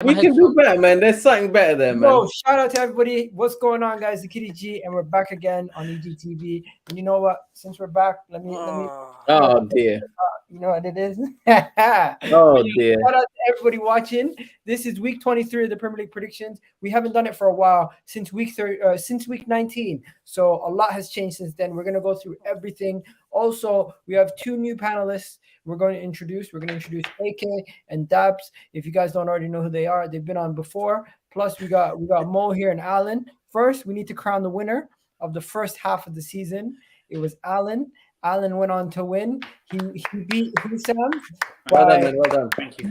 We can do better, man. There's something better there, man. Yo, shout out to everybody. What's going on, guys? The Kitty G, and we're back again on EGTV. And you know what? Since we're back, let me. Oh dear. You know what it is? Oh dear. Shout out to everybody watching. This is week 23 of the Premier League predictions. We haven't done it for a while since week 19. So a lot has changed since then. We're gonna go through everything. Also, we have two new panelists. We're going to introduce AK and Dabs. If you guys don't already know who they are, they've been on before. Plus, we got Mo here and Alan. First, we need to crown the winner of the first half of the season. It was Alan. Alan went on to win. He beat Sam. Well done, man. Well done. Thank you.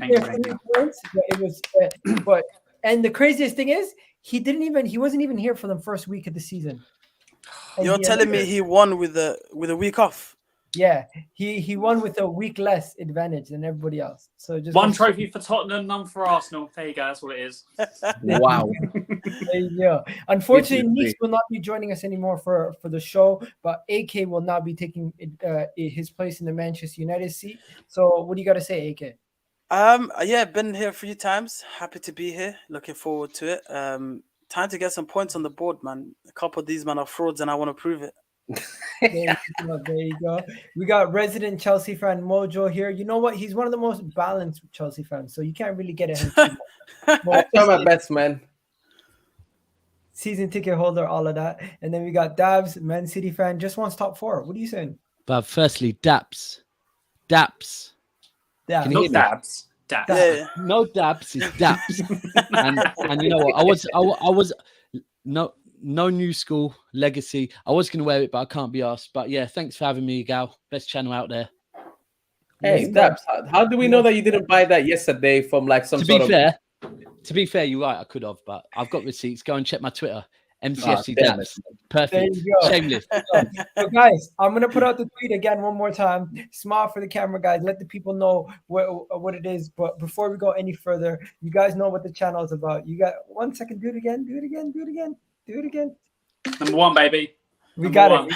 Points, but it was, and the craziest thing is he wasn't even here for the first week of the season. And You're telling me he won with a week off? Yeah, he won with a week less advantage than everybody else. So just one trophy for Tottenham, none for Arsenal. There you go. That's what it is. Wow. There you go. Unfortunately, Neeks will not be joining us anymore for the show, but AK will not be taking his place in the Manchester United seat. So what do you got to say, AK? Yeah, been here a few times. Happy to be here. Looking forward to it. Time to get some points on the board, man. A couple of these men are frauds, and I want to prove it. There you go. We got resident Chelsea fan Mojo here. You know what? He's one of the most balanced Chelsea fans, so you can't really get at him. I try my best, man. Season ticket holder, all of that. And then we got Dabs, Man City fan, just wants top four. What are you saying? But firstly, Daps. Yeah. Can you Not hear me? Dabs. Yeah. No Dabs, it's Daps. and you know what? I was no new school legacy. I was going to wear it, but I can't be asked. But yeah, thanks for having me, Gal. Best channel out there. Hey, Dabs, how do we know that you didn't buy that yesterday from like some sort of... To be fair, you're right. I could have, but I've got receipts. Go and check my Twitter. MCFC damn Dabs. Perfect. There you go. Shameless. So guys, I'm going to put out the tweet again one more time. Smile for the camera, guys. Let the people know what it is. But before we go any further, you guys know what the channel is about. You got 1 second. Do it again. Number one, baby. We got it.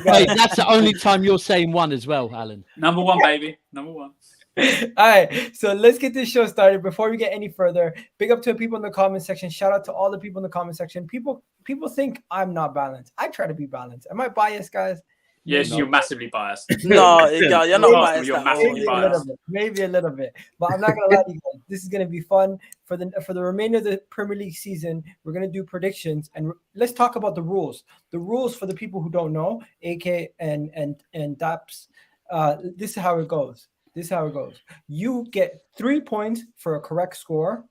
Hey, that's the only time you're saying one as well, Alan. Number one, baby. Number one. All right, so let's get this show started. Before we get any further, big up to the people in the comment section. Shout out to all the people in the comment section. People think I'm not balanced. I try to be balanced. Am I biased, guys? Yes, you're massively biased. No, you're not biased. You're massively biased. Maybe a little bit, but I'm not gonna lie to you guys. This is gonna be fun for the remainder of the Premier League season. We're gonna do predictions, and let's talk about the rules. The rules for the people who don't know, AK and Daps. This is how it goes. You get 3 points for a correct score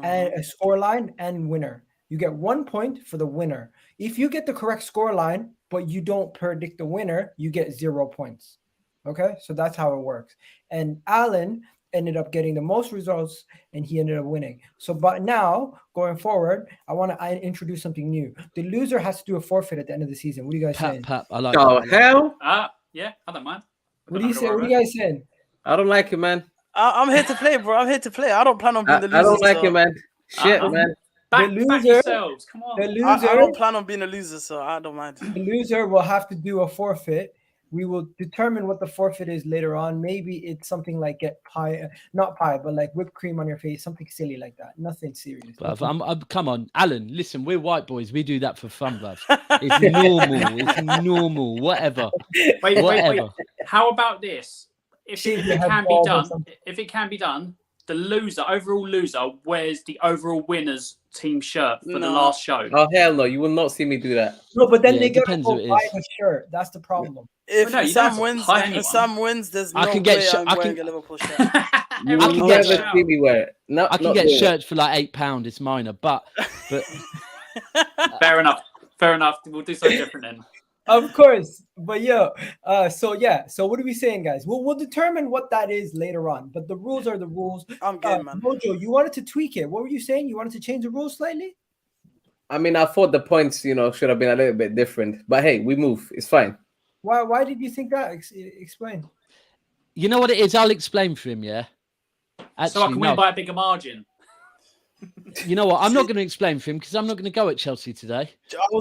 and a score line and winner. You get 1 point for the winner. If you get the correct score line, but you don't predict the winner, you get 0 points. Okay, so that's how it works. And Alan ended up getting the most results, and he ended up winning. So, but now going forward, I introduce something new. The loser has to do a forfeit at the end of the season. What do you guys saying? I like Oh, that. hell? Yeah, I don't mind. What do you say? What are you guys saying? I don't like it, man. I'm here to play, bro. I'm here to play. I don't plan on being the loser. I don't like it, man. Shit, man. Back loser- yourselves. Come on. The loser, I don't plan on being a loser, so I don't mind. the loser will have to do a forfeit. We will determine what the forfeit is later on. Maybe it's something like get pie, not pie, but like whipped cream on your face, something silly like that. Nothing serious. Come on, Alan. Listen, we're white boys. We do that for fun, bruv. It's normal. It's normal. Whatever. Wait. How about this? If Shave it your head can be bald or done, something. the overall loser wears the overall winner's team shirt for the last show. Oh, hell no. You will not see me do that. No, but then Yeah, they it get depends to who it buy is. a shirt. That's the problem. If Well, no, you don't have to Sam pie wins, there's no I can get way I'm wearing a Liverpool shirt. You I will can never get- see me wear it. No, I can not get doing it. shirts for like £8. It's minor, but Fair enough. We'll do something different then. Of course, but so what are we saying, guys? We'll determine what that is later on, but the rules are the rules. I'm good, man. Mojo, you wanted to tweak it. What were you saying? You wanted to change the rules slightly? I mean, I thought the points, should have been a little bit different. But hey, we move. It's fine. Why did you think that? Explain. you know what it is? I'll explain for him, yeah? So I can win by a bigger margin. You know what? I'm not going to explain for him because I'm not going to go at Chelsea today.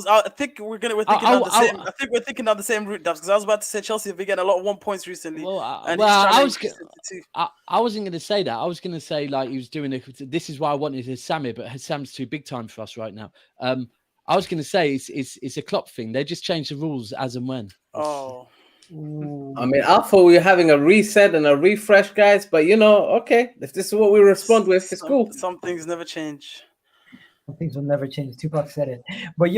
I think we're thinking down the same. I think we're thinking down the same route, Dubs. Because I was about to say Chelsea have been getting a lot of 1 points recently. Well, and he's trying to increase it to 2. I wasn't going to say that. I was going to say like he was doing this is why I wanted Hassam here, but Hassam's too big time for us right now. I was going to say it's a Klopp thing. They just change the rules as and when. Oh. Ooh. I mean, I thought we were having a reset and a refresh, guys. But okay, if this is what we respond with, it's cool. Some things never change. Some things will never change. Tupac said it. But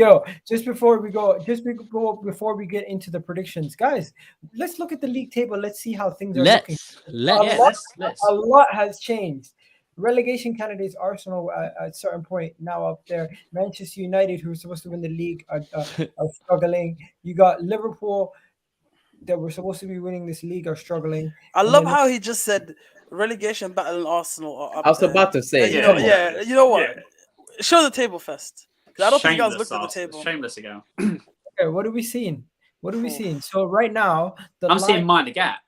just before we get into the predictions, guys, let's look at the league table. Let's see how things are looking. Let's. A lot has changed. Relegation candidates Arsenal at a certain point now up there. Manchester United, who were supposed to win the league, are struggling. You got Liverpool, that were supposed to be winning this league, are struggling. I love how he just said relegation battle and Arsenal are up I was there. about to say, you know what? Yeah. Show the table first. I don't think you guys looked at the table. Shameless ago. Okay, what are we seeing? So right now, I'm seeing mind the gap.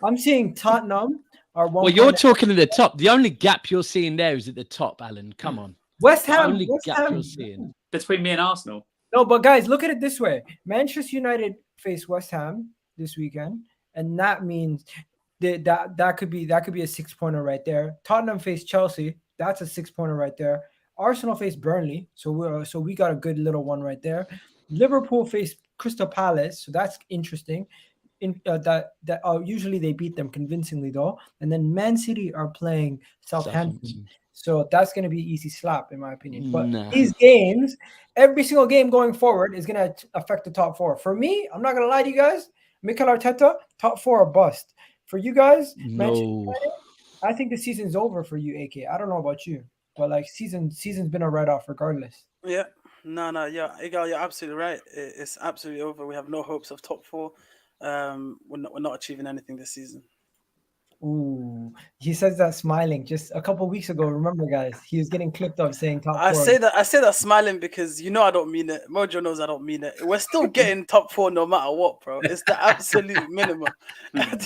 I'm seeing Tottenham are one. Well, you're talking at the top. The only gap you're seeing there is at the top, Alan. Come on. West Ham. The only gap you're seeing between me and Arsenal. No, but guys, look at it this way. Manchester United face West Ham this weekend, and that means that could be a 6-pointer right there. Tottenham face Chelsea. That's a 6-pointer right there. Arsenal face Burnley, so we got a good little one right there. Liverpool face Crystal Palace, so that's interesting. Usually they beat them convincingly though, and then Man City are playing Southampton. So that's going to be easy slap in my opinion. But these games, every single game going forward is going to affect the top 4. For me, I'm not going to lie to you guys. Mikel Arteta, top 4 are bust. For you guys, I think the season's over for you, AK. I don't know about you. But like season's been a write-off regardless. Yeah. No, yeah. Igal, you're absolutely right. It's absolutely over. We have no hopes of top 4. We're not achieving anything this season. Ooh. He says that smiling. Just a couple of weeks ago, remember guys, he was getting clipped up saying top 4. I say that smiling because I don't mean it. Mojo knows I don't mean it. We're still getting top 4 no matter what, bro. It's the absolute minimum.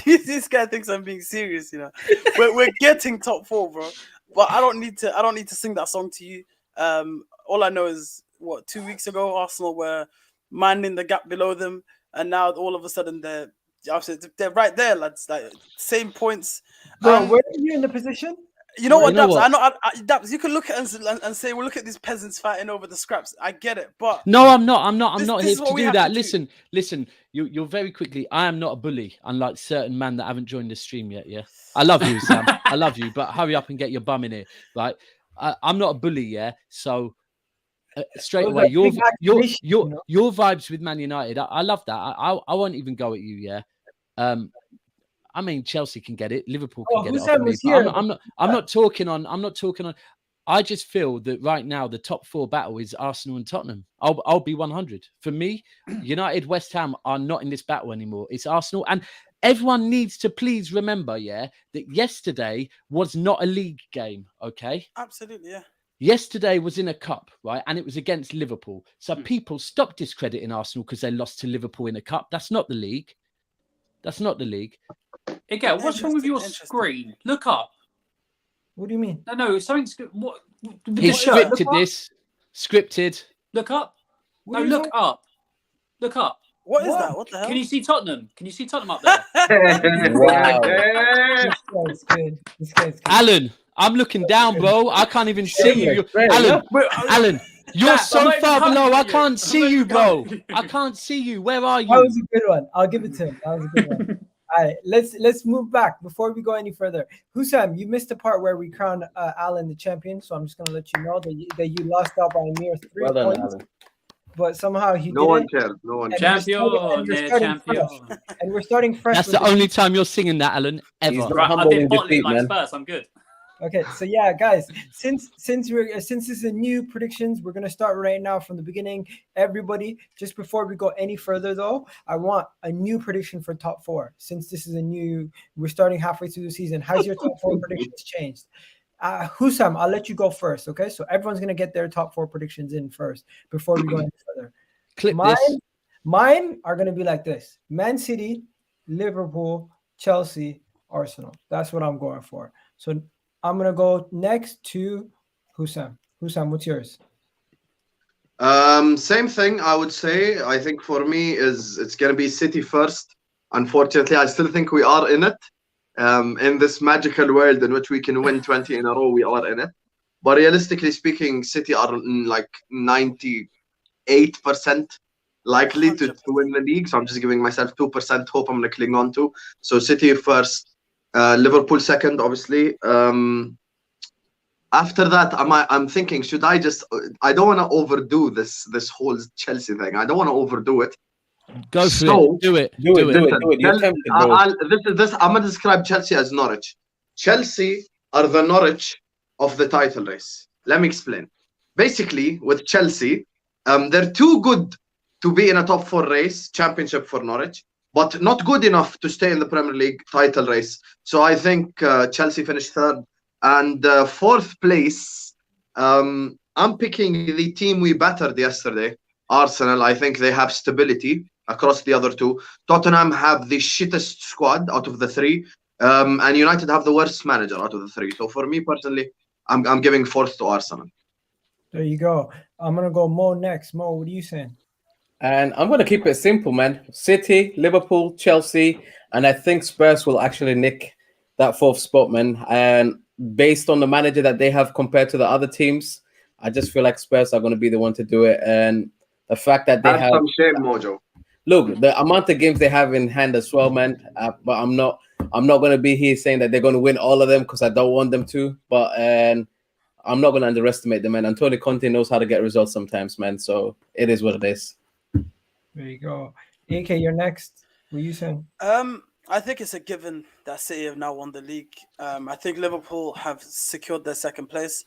This guy thinks I'm being serious, We're getting top 4, bro. But I don't need to sing that song to you. All I know is 2 weeks ago Arsenal were minding the gap below them, and now all of a sudden they're right there, lads. Like same points. Bro, where are you in the position? You know what, Dabs? I know, Dabs. You can look at us and say, "Well, look at these peasants fighting over the scraps." I get it, but no, I'm not. I'm not here to do that. Listen. You're very quickly. I am not a bully, unlike certain men that haven't joined the stream yet. Yeah, I love you, Sam. I love you, but hurry up and get your bum in here, right? I'm not a bully, yeah. So straight away, your vibes with Man United. I love that. I won't even go at you, yeah. I mean, Chelsea can get it. Liverpool can get it. Off me, but I'm not talking on. I just feel that right now the top 4 battle is Arsenal and Tottenham. I'll be 100. For me, United, West Ham are not in this battle anymore. It's Arsenal, and everyone needs to please remember, yeah, that yesterday was not a league game. Okay, absolutely, yeah. Yesterday was in a cup, right, and it was against Liverpool. So people stop discrediting Arsenal because they lost to Liverpool in a cup. That's not the league. That's not the league. Again, what's wrong with your screen? Look up. What do you mean? No, something's good. What? He scripted this. Scripted. Look up. No, look up. Look up. What is that? What the hell? Can you see Tottenham? Can you see Tottenham up there? Wow. This guy's good. Alan, I'm looking down, bro. I can't even see you. Alan, you're so far below. I can't see you, bro. I can't see you. Where are you? That was a good one. I'll give it to him. That was a good one. All right, let's move back before we go any further. Hussam, you missed the part where we crowned Alan the champion, so I'm just gonna let you know that you lost out by a mere 3 points. Done, Alan. But somehow he no one cares. No one cares. Champion. And we're starting fresh. That's the only time you're singing that, Alan, ever. Right, I did bottling like Spurs. I'm good. Okay, so yeah, guys, since this is a new predictions, we're gonna start right now from the beginning. Everybody, just before we go any further, though, I want a new prediction for top 4. Since this is we're starting halfway through the season. How's your top 4 predictions changed? Hussam, I'll let you go first, okay? So everyone's gonna get their top 4 predictions in first before we go any further. Mine are gonna be like this: Man City, Liverpool, Chelsea, Arsenal. That's what I'm going for. So I'm going to go next to Hussam, what's yours? Same thing, I would say. I think for me it's gonna be City first. Unfortunately, I still think we are in it. In this magical world in which we can win 20 in a row, we are in it. But realistically speaking, City are like 98% likely to win the league. So I'm just giving myself 2% hope I'm gonna cling on to. So City first, Liverpool second, obviously. After that, I'm thinking, should I just? I don't want to overdo this whole Chelsea thing. I don't want to overdo it. Go for it. Do it. You're tempted, bro. I'm gonna describe Chelsea as Norwich. Chelsea are the Norwich of the title race. Let me explain. Basically, with Chelsea, they're too good to be in a top 4 race, championship for Norwich, but not good enough to stay in the Premier League title race. So I think Chelsea finished third. And fourth place, I'm picking the team we battered yesterday, Arsenal. I think they have stability across the other two. Tottenham have the shittest squad out of the 3, and United have the worst manager out of the 3. So for me personally, I'm giving fourth to Arsenal. There you go. I'm gonna go Mo next. Mo, what are you saying? And I'm going to keep it simple, man. City, Liverpool, Chelsea, and I think Spurs will actually nick that 4th spot, man. And based on the manager that they have compared to the other teams, I just feel like Spurs are going to be the one to do it. And the fact that they have some shame, Mojo. Look, the amount of games they have in hand as well, man. But I'm not going to be here saying that they're going to win all of them because I don't want them to. But I'm not going to underestimate them, man. Antonio Conte knows how to get results sometimes, man. So it is what it is. There you go. AK, you're next. What are you saying? I think it's a given that City have now won the league. I think Liverpool have secured their 2nd place.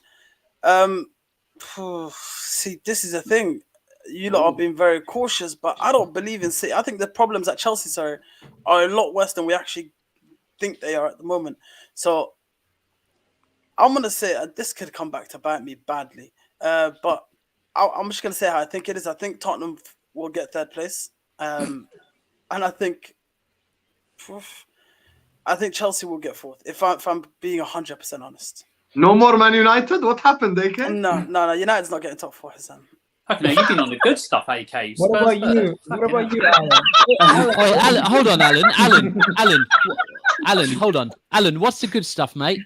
See, this is the thing. You lot are being very cautious, but I don't believe in City. I think the problems at Chelsea are a lot worse than we actually think they are at the moment. So I'm going to say this could come back to bite me badly. But I'm just going to say how I think it is. I think Tottenham will get 3rd place. And I think Chelsea will get 4th. If I'm being 100% honest. No more Man United? What happened, AK? No. United's not getting top 4, Hassan. Okay, you've been on the good stuff, AK. What about you? What about you, Alan? Oh, Alan, hold on, Alan, hold on. Alan, what's the good stuff, mate?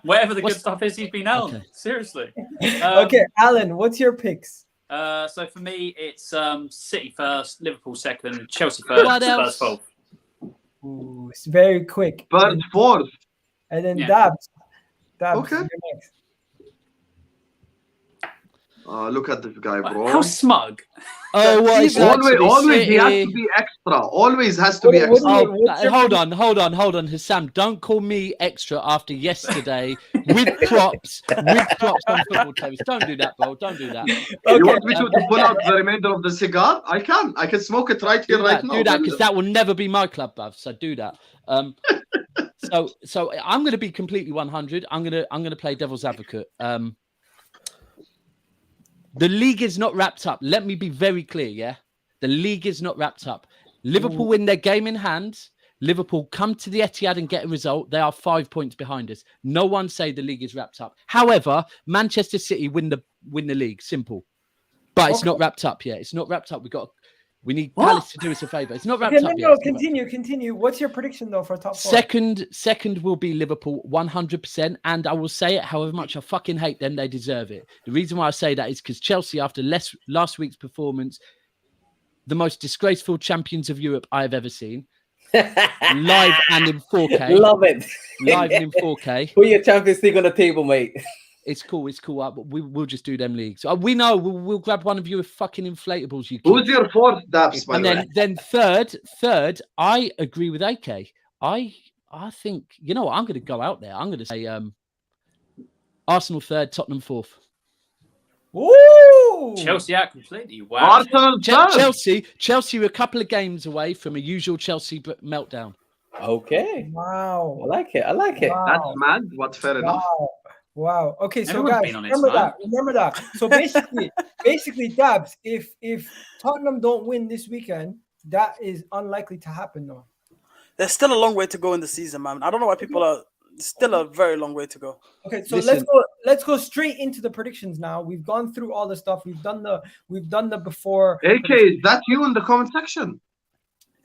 Whatever the good stuff is, he's been on. Okay. Seriously. Okay, Alan, what's your picks? So for me, it's City first, Liverpool second, Chelsea third, Spurs fourth. Ooh, it's very quick. Spurs fourth. And then Yeah. Dabs. Okay. You're next. Look at this guy, bro. How smug. Oh, what is Always he has to be extra. Always has to be extra. Hold on, Hassam. Don't call me extra after yesterday with props on football tables. Don't do that, bro. Don't do that. You want me to pull out the remainder of the cigar? I can smoke it right here, right now. Do that, because that will never be my club, bruv. So do that. So I'm going to be completely 100. I'm going to play devil's advocate. The league is not wrapped up. Let me be very clear, yeah? The league is not wrapped up. Liverpool win their game in hand. Liverpool come to the Etihad and get a result. They are 5 points behind us. No one say the league is wrapped up. However, Manchester City win the league. Simple. But it's not wrapped up yet. It's not wrapped up. We need Palace to do us a favour. It's not wrapped up yet. No, continue. What's your prediction, though, for top 4? Second will be Liverpool, 100%. And I will say it, however much I fucking hate them, they deserve it. The reason why I say that is because Chelsea, after last week's performance, the most disgraceful champions of Europe I have ever seen. Live and in 4K. Love it. Live and in 4K. Put your Champions League on the table, mate. It's cool. But we'll just do them leagues. We know we'll grab one of you with fucking inflatables. You Who's your fourth, Dabs? And then third, I agree with AK. I think, you know what, I'm going to go out there. I'm going to say Arsenal third, Tottenham fourth. Woo! Chelsea out completely. Wow. Arsenal Chelsea were a couple of games away from a usual Chelsea meltdown. Okay. Wow. I like it. Wow. That's mad, but fair enough. Wow. Okay, so Everyone's guys, remember that. So basically, Dabs, if Tottenham don't win this weekend, that is unlikely to happen, though. There's still a long way to go in the season, man. I don't know why people are Still a very long way to go. Okay, so Listen. let's go straight into the predictions now. We've gone through all the stuff. We've done the before. AK, is that you in the comment section?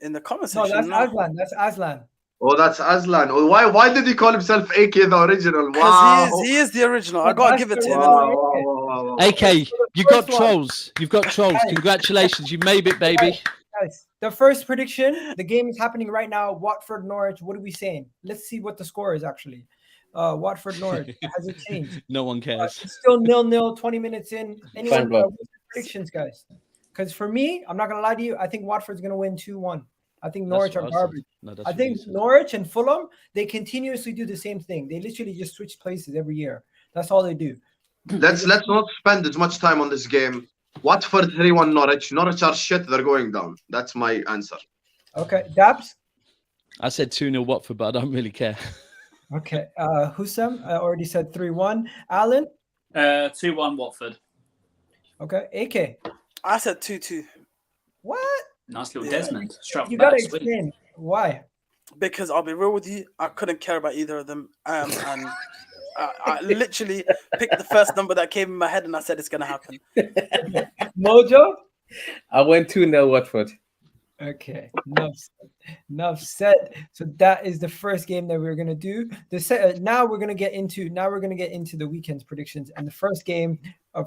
In the comment No, section, that's Aslan. That's Aslan. Oh, that's Aslan. Oh, why did he call himself AK the original? because Wow. he is the original. I gotta give it to him. Wow, innit? wow, wow, wow, wow. AK, you got first one. trolls. You've got trolls. Congratulations, you made it, baby. Guys, the first prediction. The game is happening right now. Watford, Norwich. What are we saying? Let's see what the score is actually. Watford, Norwich. Has it changed? No one cares. It's still 0-0. 20 minutes in. Anyone Fine, bro. predictions, guys? Because for me, I'm not gonna lie to you. I think Watford's gonna win 2-1. I think That's Norwich what are I said. garbage. No, that's I what think you said. Norwich and Fulham, they continuously do the same thing. They literally just switch places every year. That's all they do. Let's not spend as much time on this game. Watford 3-1 Norwich. Norwich are shit. They're going down. That's my answer. Okay, Dabs. I said 2-0 Watford, but I don't really care. Okay, Hussam. I already said 3-1. Alan. 2-1 Watford. Okay, AK. I said 2-2 What? Nice little Yeah. Desmond. Straight You back, gotta sweet. explain why. because I'll be real with you, I couldn't care about either of them. And I literally picked the first number that came in my head, and I said it's gonna happen. Mojo. I went 2-0 Watford. Okay, enough said. So that is the first game that we're gonna do. Now we're gonna get into the weekend's predictions. And the first game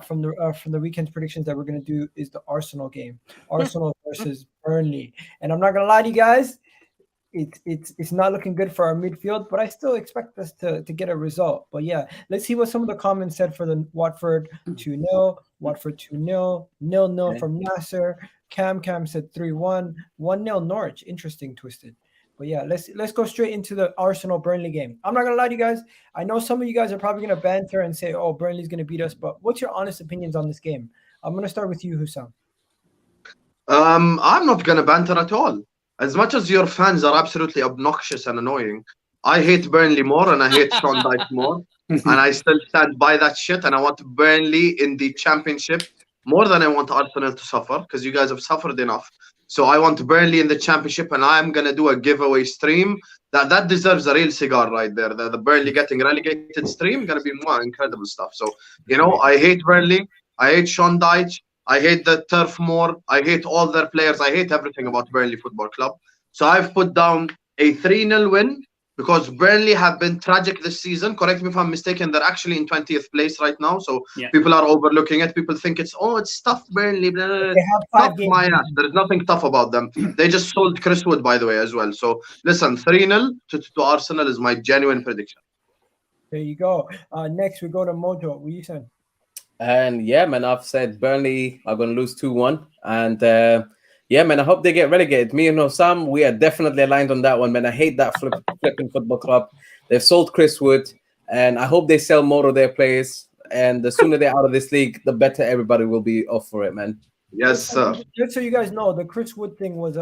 from the weekend's predictions that we're gonna do is the Arsenal game. Arsenal versus Burnley. And I'm not gonna lie to you guys, it's not looking good for our midfield, but I still expect us to get a result. But yeah, let's see what some of the comments said for the Watford 2-0, Watford 2-0, 0-0 from Nasser. Cam said 3-1, 1-0 Norwich. Interesting, twisted. But yeah, let's go straight into the Arsenal Burnley game. I'm not gonna lie to you guys. I know some of you guys are probably gonna banter and say, "Oh, Burnley's gonna beat us." But what's your honest opinions on this game? I'm gonna start with you, Hussam. I'm not gonna banter at all. As much as your fans are absolutely obnoxious and annoying, I hate Burnley more and I hate Sean Dyche more, and I still stand by that shit. And I want Burnley in the championship more than I want Arsenal to suffer, because you guys have suffered enough. So I want Burnley in the championship, and I'm gonna do a giveaway stream that deserves a real cigar right there. The Burnley getting relegated stream gonna be more incredible stuff. So I hate Burnley, I hate Sean Dyche, I hate the turf more, I hate all their players, I hate everything about Burnley Football Club. So I've put down a 3-0 win, because Burnley have been tragic this season. Correct me if I'm mistaken, they're actually in 20th place right now. So people are overlooking it. People think it's tough Burnley. Blah, blah, blah. They have 5 games. My ass. There's nothing tough about them. They just sold Chris Wood, by the way, as well. So listen, 3-0 to Arsenal is my genuine prediction. There you go. Next we go to Mojo. What you saying? And yeah, man, I've said Burnley are going to lose 2-1. And yeah, man, I hope they get relegated. Me and Osam, we are definitely aligned on that one, man. I hate that flipping football club. They've sold Chris Wood, and I hope they sell more of their players. And the sooner they're out of this league, the better everybody will be off for it, man. Yes, sir. Just so you guys know, the Chris Wood thing was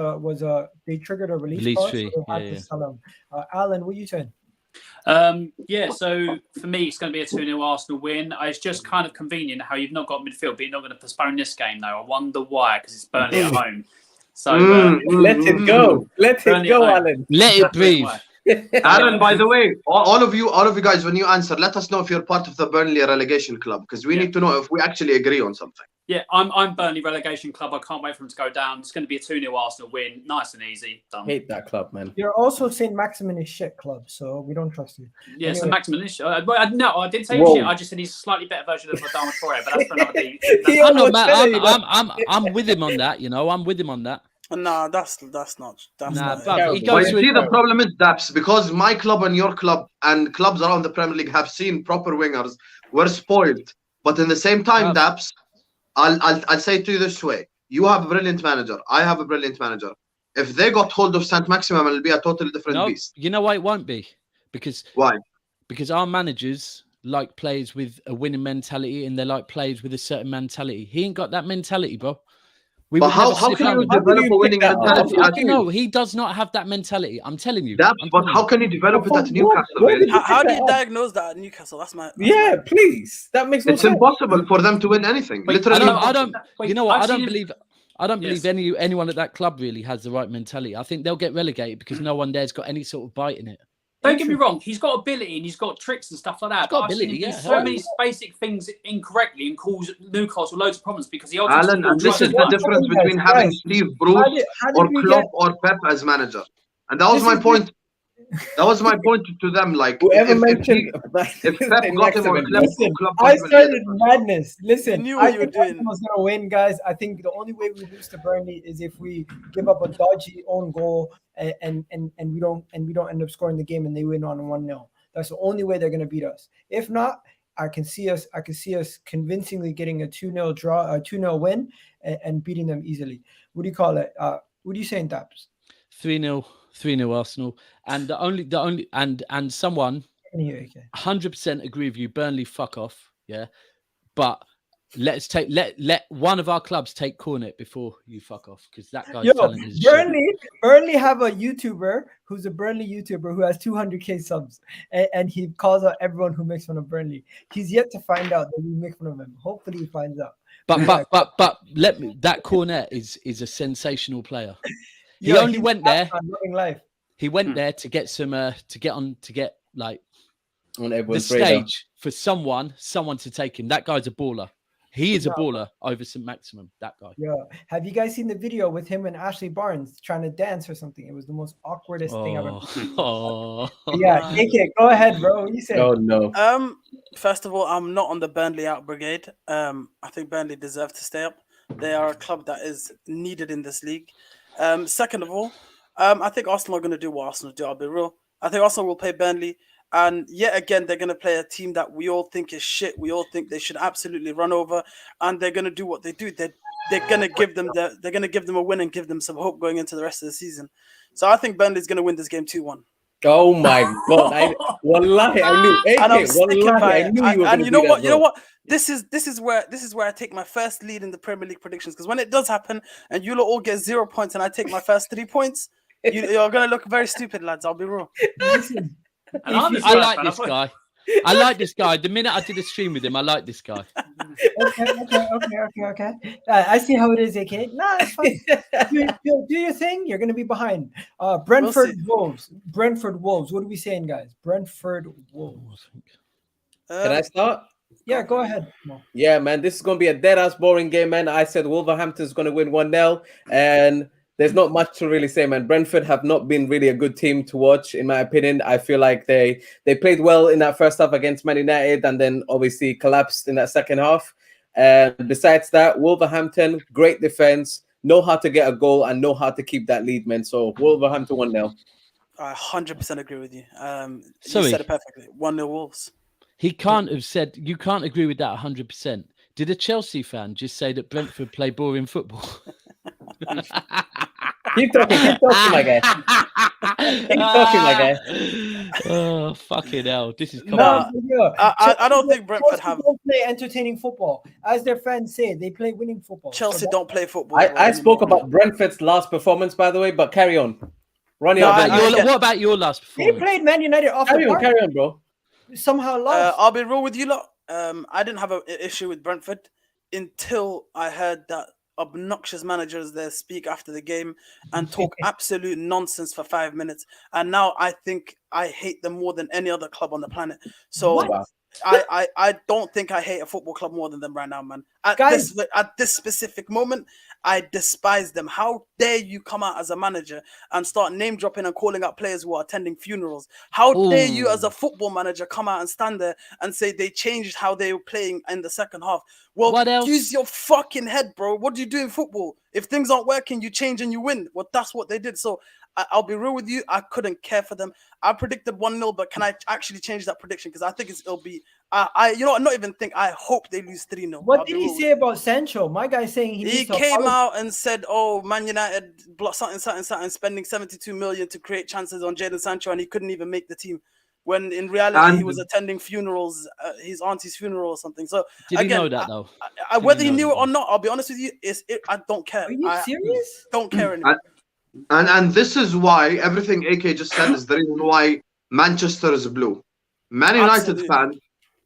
they triggered a release clause, fee. so they had to sell him. Alan, what you saying? So for me, it's going to be a 2-0 Arsenal win. It's just kind of convenient how you've not got midfield, but you're not going to postpone this game, though. I wonder why, because it's Burnley at home. So let it go. Let it go, Alan. Let it breathe. Alan, by the way, all of you guys, when you answer, let us know if you're part of the Burnley relegation club, because we need to know if we actually agree on something. Yeah, I'm Burnley relegation club. I can't wait for them to go down. It's going to be a 2-0 Arsenal win. Nice and easy. Done. Hate that club, man. You're also saying Maximin is shit club, so we don't trust you. Yeah, so Anyway. Maximin is shit. No, I didn't say Whoa. shit. I just said he's a slightly better version of Adama Traore, but that's for another day. I'm not mad. I'm with him on that. I'm with him on that. Nah, that's not. Nah, not but he But goes you with see, the problem is Daps, because my club and your club and clubs around the Premier League have seen proper wingers. We're spoiled, but in the same time, Daps, I'll say it to you this way: you have a brilliant manager. I have a brilliant manager. If they got hold of Saint Maximum, it'll be a totally different beast. You know why it won't be? Why? Because our managers like players with a winning mentality, and they like players with a certain mentality. He ain't got that mentality, bro. But how can you develop a winning mentality? No, he does not have that mentality. I'm telling you. But how can you develop it at Newcastle? How do you diagnose that at Newcastle? That's my. Yeah, please. That makes no It's sense. impossible for them to win anything. Literally, I don't. You know what? I don't Yes. believe anyone at that club really has the right mentality. I think they'll get relegated because no one there's got any sort of bite in it. Don't get me wrong, he's got ability and he's got tricks and stuff like that. He's got but I've seen ability, him do yeah. so many basic things incorrectly and cause Newcastle loads of problems because he Alan, ultimately and this is the won. difference between having Steve Bruce or Klopp or Pep as manager. And that was my point. That was my point to them. Like, Whoever mentioned if Pep got him or Listen, Klopp I got him, started madness. Listen, You knew what I you were think doing. Arsenal was gonna win, guys. I think the only way we lose to Burnley is if we give up a dodgy own goal and we don't end up scoring the game and they win on 1-0. That's the only way they're gonna beat us. If not, I can see us convincingly getting a 2-0 draw, a 2-0 win, and beating them easily. What do you call it? What are you saying, Taps? 3-0 Arsenal. And the only and someone I can hear you, okay. 100% agree with you. Burnley, fuck off. Yeah. But let one of our clubs take Cornet before you fuck off, because that guy's talent is shit. Burnley have a YouTuber who's a Burnley YouTuber who has 200k subs, and he calls out everyone who makes fun of Burnley. He's yet to find out that we make fun of him. Hopefully, he finds out. But let me. That Cornet is a sensational player. He only went there. He went there to get some to get on the stage for someone to take him. That guy's a baller. He is a baller over St. Maximum, that guy. Yeah. Have you guys seen the video with him and Ashley Barnes trying to dance or something? It was the most awkwardest thing I've ever seen. Yeah, AK, go ahead, bro. What you say? Oh, no. First of all, I'm not on the Burnley out brigade. I think Burnley deserve to stay up. They are a club that is needed in this league. Second of all, I think Arsenal are going to do what Arsenal do. I'll be real. I think Arsenal will play Burnley. And yet again, they're going to play a team that we all think is shit. We all think they should absolutely run over, and they're going to do what they do. They're going to give them a win and give them some hope going into the rest of the season. So I think Burnley's going to win this game 2-1. Oh my God! Wallahi, I knew. And I'm sticking by it. I knew you were. And you know what? You know what? This is where I take my first lead in the Premier League predictions, because when it does happen and you all get 0 points and I take my first 3 points, you're going to look very stupid, lads. I'll be real. Listen. I like this guy. I like this guy. The minute I did a stream with him, I like this guy. Okay. I see how it is, AK. Nah, it's fine. do your thing. You're going to be behind. Brentford Wolves. Brentford Wolves. What are we saying, guys? Brentford Wolves. Can I start? Yeah, go ahead. No. Yeah, man. This is going to be a dead-ass boring game, man. I said Wolverhampton's going to win 1-0, and there's not much to really say, man. Brentford have not been really a good team to watch, in my opinion. I feel like they played well in that first half against Man United and then obviously collapsed in that second half. And besides that, Wolverhampton, great defense, know how to get a goal and know how to keep that lead, man. So Wolverhampton 1-0. I 100% agree with you. You Sorry. said it perfectly. 1-0 Wolves. He can't have said, you can't agree with that 100%. Did a Chelsea fan just say that Brentford play boring football? Keep talking, my guy. Keep talking, my guy. Oh, fucking hell. This is I don't think Brentford don't play entertaining football. As their fans say, they play winning football. Chelsea don't play football. I spoke about Brentford's last performance, by the way, but carry on. What about your last performance? They played Man United off the park. Carry on, bro. Somehow lost. I'll be real with you lot. I didn't have an issue with Brentford until I heard that obnoxious managers there speak after the game and talk absolute nonsense for 5 minutes, and now I think I hate them more than any other club on the planet. So I don't think I hate a football club more than them right now, man. At this specific moment, I despise them. How dare you come out as a manager and start name dropping and calling out players who are attending funerals? How dare you as a football manager come out and stand there and say they changed how they were playing in the second half? Well, what else? Use your fucking head, bro. What do you do in football? If things aren't working, you change and you win. Well, that's what they did. So I'll be real with you. I couldn't care for them. I predicted 1-0, but can I actually change that prediction? Because I think it'll be. Not even think. I hope they lose 3-0. What did he say about Sancho? My guy saying he came out and said, "Oh, Man United something, spending 72 million to create chances on Jadon Sancho, and he couldn't even make the team." When in reality, he was attending funerals, his auntie's funeral or something. So did he know that though? Whether he knew it or not, I'll be honest with you, I don't care. Are you serious? Don't care anymore. And this is why everything AK just said is the reason why Manchester is blue. Man United fan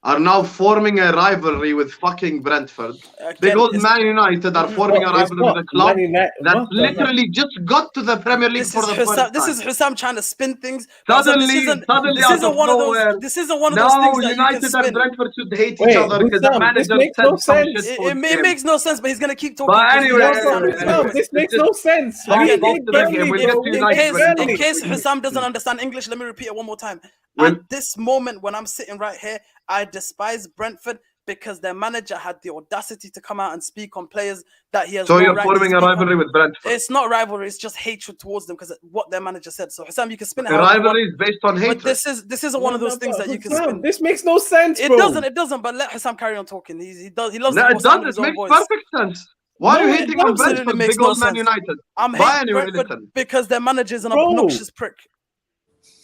are now forming a rivalry with fucking Brentford. Again, Big old it's- Man United are forming a It's rivalry with not a club Man United. that What the- literally just got to the Premier League This for is the first Hussam. This time. is Hussam trying to spin things. But Hussam, Suddenly this out isn't of one nowhere. of those. This isn't one of those Now things that you can United and spin. Brentford should hate Wait, each other because the Hussam, this manager makes said no some sense. shit. It makes no sense, but he's gonna keep talking. But 'cause he anyway, doesn't No, understand anyway, Hussam, this makes just- no sense. Back We to need the Burnley, game. We'll bro. get to We need United when Burnley. in case Hussam doesn't understand English, let me repeat it one more time. Well- At this moment, when I'm sitting right here, I despise Brentford because their manager had the audacity to come out and speak on players that he has So no you're right to forming a speak on. rivalry with Brentford. It's not rivalry; it's just hatred towards them because what their manager said. So Hussam, you can spin it A however you want, rivalry is based on but hatred. this isn't one of those things that you can Hussam, spin. This makes no sense, It bro. doesn't. But let Hussam carry on talking. He loves No, the it sound does. of his It own makes voice. perfect sense. Why are No, you it hating on absolutely Brentford, makes big no old Man sense. United? I'm But hating anyway, Brentford listen. because their manager is an Bro. obnoxious prick.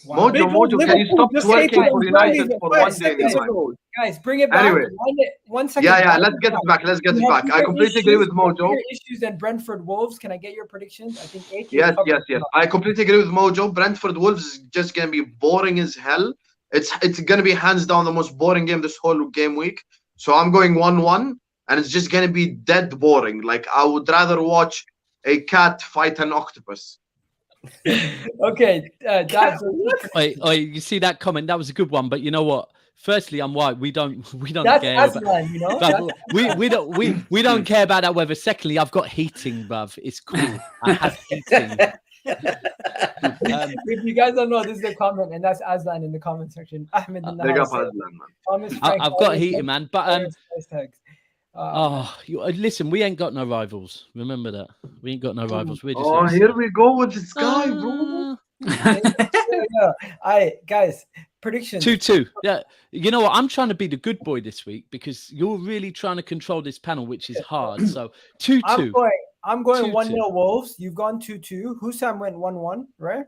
Wow. Big old Mojo, can you Liverpool stop just twerking hated for on United Burnley for 5 one day, seconds man? ago. Guys, bring it back. Anyway. 1 second. Yeah, Back let's to get back. it back. Let's get We it have back. I bigger completely agree issues- with Mojo. bigger issues than Brentford Wolves. Can I get your predictions? I think AK Yes. covered it. I completely agree with Mojo. Brentford Wolves is just gonna be boring as hell. It's gonna be hands down the most boring game this whole game week. So I'm going 1-1, and it's just gonna be dead boring. Like I would rather watch a cat fight an octopus. Okay, Dabs. Wait, you see that comment? That was a good one, but you know what? Firstly, I'm white. We don't That's care. About, Aslan, you know. bruv, we don't care about that weather. Secondly, I've got heating, bruv. It's cool. I have heating. If you guys don't know, this is a comment, and that's Aslan in the comment section. Ahmed in the Big up house. Aslan, man. Thomas, Frank, I've got heating, man. But hashtags. listen, we ain't got no rivals. Remember that. We ain't got no rivals. We're just Oh, little here sides. we go with this guy, bro. Yeah. All right, guys. Predictions. 2-2. Yeah. You know what? I'm trying to be the good boy this week because you're really trying to control this panel, which is hard. So 2-2. I'm going 2-2. 1-0 Wolves. You've gone 2-2. Hussam went 1-1, right?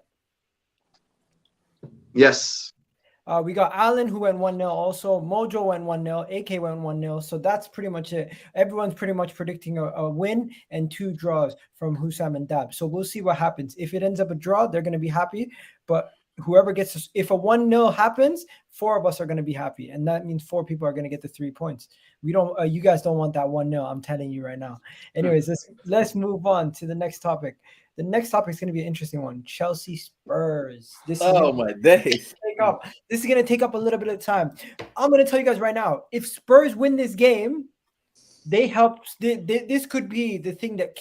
Yes. We got Alan who went 1-0 also. Mojo went 1-0. AK went 1-0. So that's pretty much it. Everyone's pretty much predicting a win and 2 draws from Hussam and Dab. So we'll see what happens. If it ends up a draw, they're going to be happy. But whoever gets, if a 1-0 happens, 4 of us are going to be happy. And that means 4 people are going to get the 3 points. We don't, you guys don't want that 1-0. I'm telling you right now. Anyways, let's move on to the next topic. The next topic is going to be an interesting one. Chelsea Spurs. This My days. is going to take up a little bit of time. I'm going to tell you guys right now, if Spurs win this game, this could be the thing that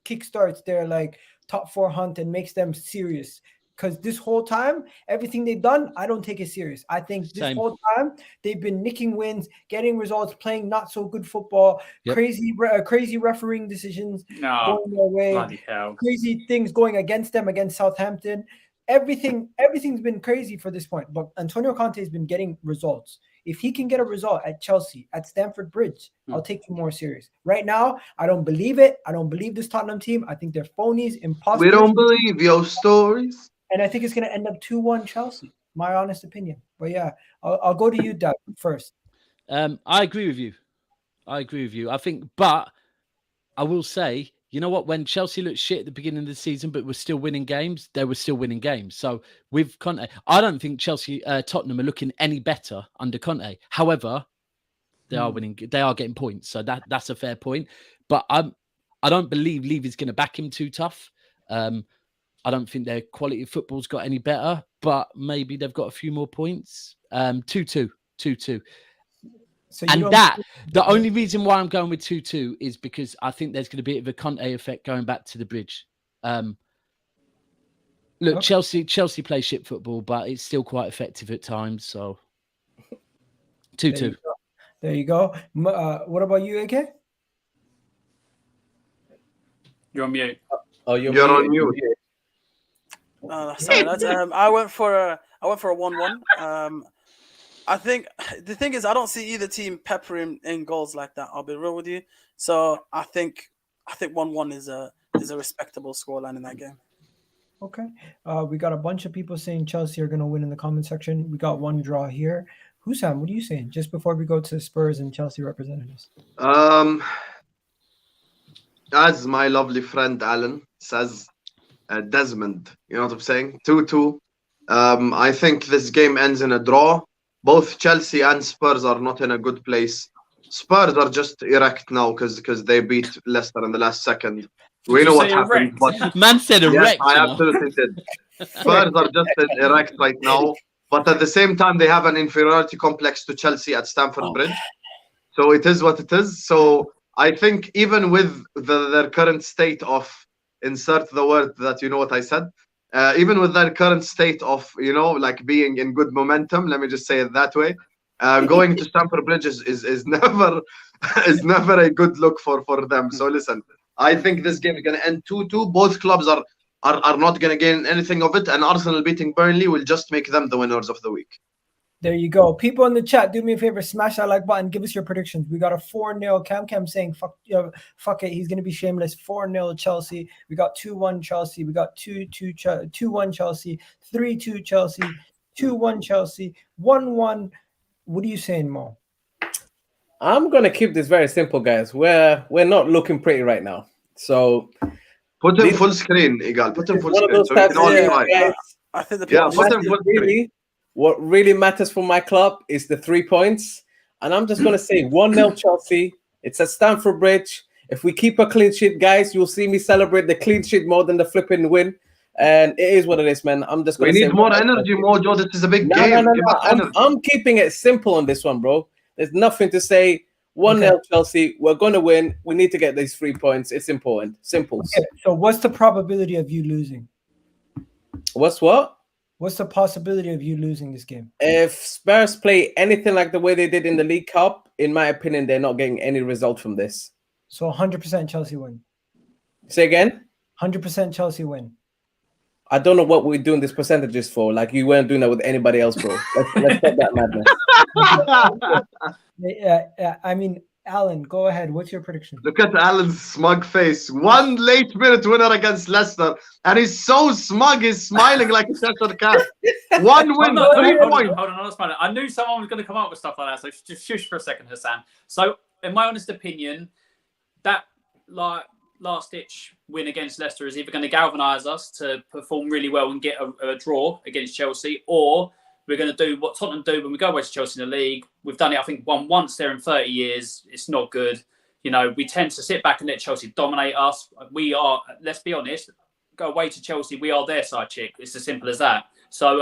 kickstarts their like top 4 hunt and makes them serious. Because this whole time, everything they've done, I don't take it serious. I think this whole time they've been nicking wins, getting results, playing not so good football, crazy refereeing decisions going their way, bloody hell. crazy things going against them against Southampton. Everything's been crazy for this point. But Antonio Conte has been getting results. If he can get a result at Chelsea, at Stamford Bridge, I'll take him more serious. Right now, I don't believe it. I don't believe this Tottenham team. I think they're phonies, imposters. We don't believe your stories. And I think it's going to end up 2-1 Chelsea, my honest opinion. But yeah, I'll go to you, Doug, first. I agree with you. I think, but I will say, you know what? When Chelsea looked shit at the beginning of the season, but were still winning games, they were still winning games. So with Conte, I don't think Tottenham are looking any better under Conte. However, they are winning. They are getting points. So that's a fair point. But I don't believe Levy's going to back him too tough. I don't think their quality of football's got any better, but maybe they've got a few more points. 2-2. So and the only reason why I'm going with 2-2 is because I think there's going to be a bit of a Conte effect going back to the bridge. Look, Chelsea play shit football, but it's still quite effective at times. So 2-2. There you go. What about you, AK? You're on mute. Oh, you're on mute. Sorry, I went for a 1-1. I think the thing is I don't see either team peppering in goals like that. I'll be real with you. So I think 1-1 is a respectable scoreline in that game. Okay. We got a bunch of people saying Chelsea are going to win in the comment section. We got 1 draw here. Hussam, what are you saying? Just before we go to Spurs and Chelsea representatives. As my lovely friend Alan says, Desmond, you know what I'm saying? 2-2. I think this game ends in a draw, both Chelsea and Spurs are not in a good place. Spurs are just erect now because they beat Leicester in the last second. We Did know you what say happened, erect? but Man said yes, erect. I you know. absolutely did. Spurs are just erect right now, but at the same time, they have an inferiority complex to Chelsea at Stamford Bridge. So it is what it is. So I think even with their current state of, insert the word that you know what I said, even with their current state of, like being in good momentum, let me just say it that way, going to Stamford Bridge is never is never a good look for them. So listen, I think this game is going to end 2-2. Both clubs are not going to gain anything of it, and Arsenal beating Burnley will just make them the winners of the week. There you go. People in the chat, do me a favor, smash that like button, give us your predictions. We got a 4-0. Cam saying fuck it, he's gonna be shameless. 4-0 Chelsea. We got 2-1 Chelsea. We got 2-1 Chelsea, 3-2 Chelsea, 2-1 Chelsea, 1-1. What are you saying, Mo? I'm gonna keep this very simple, guys. We're not looking pretty right now. So put him full screen, Igal. Put him full one of screen. those So we times can all where, try. guys, I think the Yeah, people put him full screen. really, what really matters for my club is the 3 points. And I'm just gonna say 1-0 Chelsea. It's at Stamford Bridge. If we keep a clean sheet, guys, you'll see me celebrate the clean sheet more than the flipping win. And it is what it is, man. I'm just gonna We say need more energy, Mojo. This is a big No. game. Give us energy. I'm keeping it simple on this one, bro. There's nothing to say. 1-0 Chelsea. We're gonna win. We need to get these 3 points. It's important. Simple. Okay, so what's the probability of you losing? What's what? What's the possibility of you losing this game? If Spurs play anything like the way they did in the League Cup, in my opinion, they're not getting any result from this. So 100% Chelsea win. Say again? 100% Chelsea win. I don't know what we're doing these percentages for. Like you weren't doing that with anybody else, bro. Let's stop that madness. Yeah, I mean, Alan, go ahead. What's your prediction? Look at Alan's smug face. 1 late-minute winner against Leicester, and he's so smug. He's smiling like a Cheshire cat. 1 win, 3 points. Hold on. I knew someone was going to come up with stuff like that. So just shush for a second, Hassan. So, in my honest opinion, that last-ditch win against Leicester is either going to galvanise us to perform really well and get a draw against Chelsea, or we're going to do what Tottenham do when we go away to Chelsea in the league. We've done it, I think, once there in 30 years. It's not good. We tend to sit back and let Chelsea dominate us. We are, let's be honest, go away to Chelsea. We are their side chick. It's as simple as that. So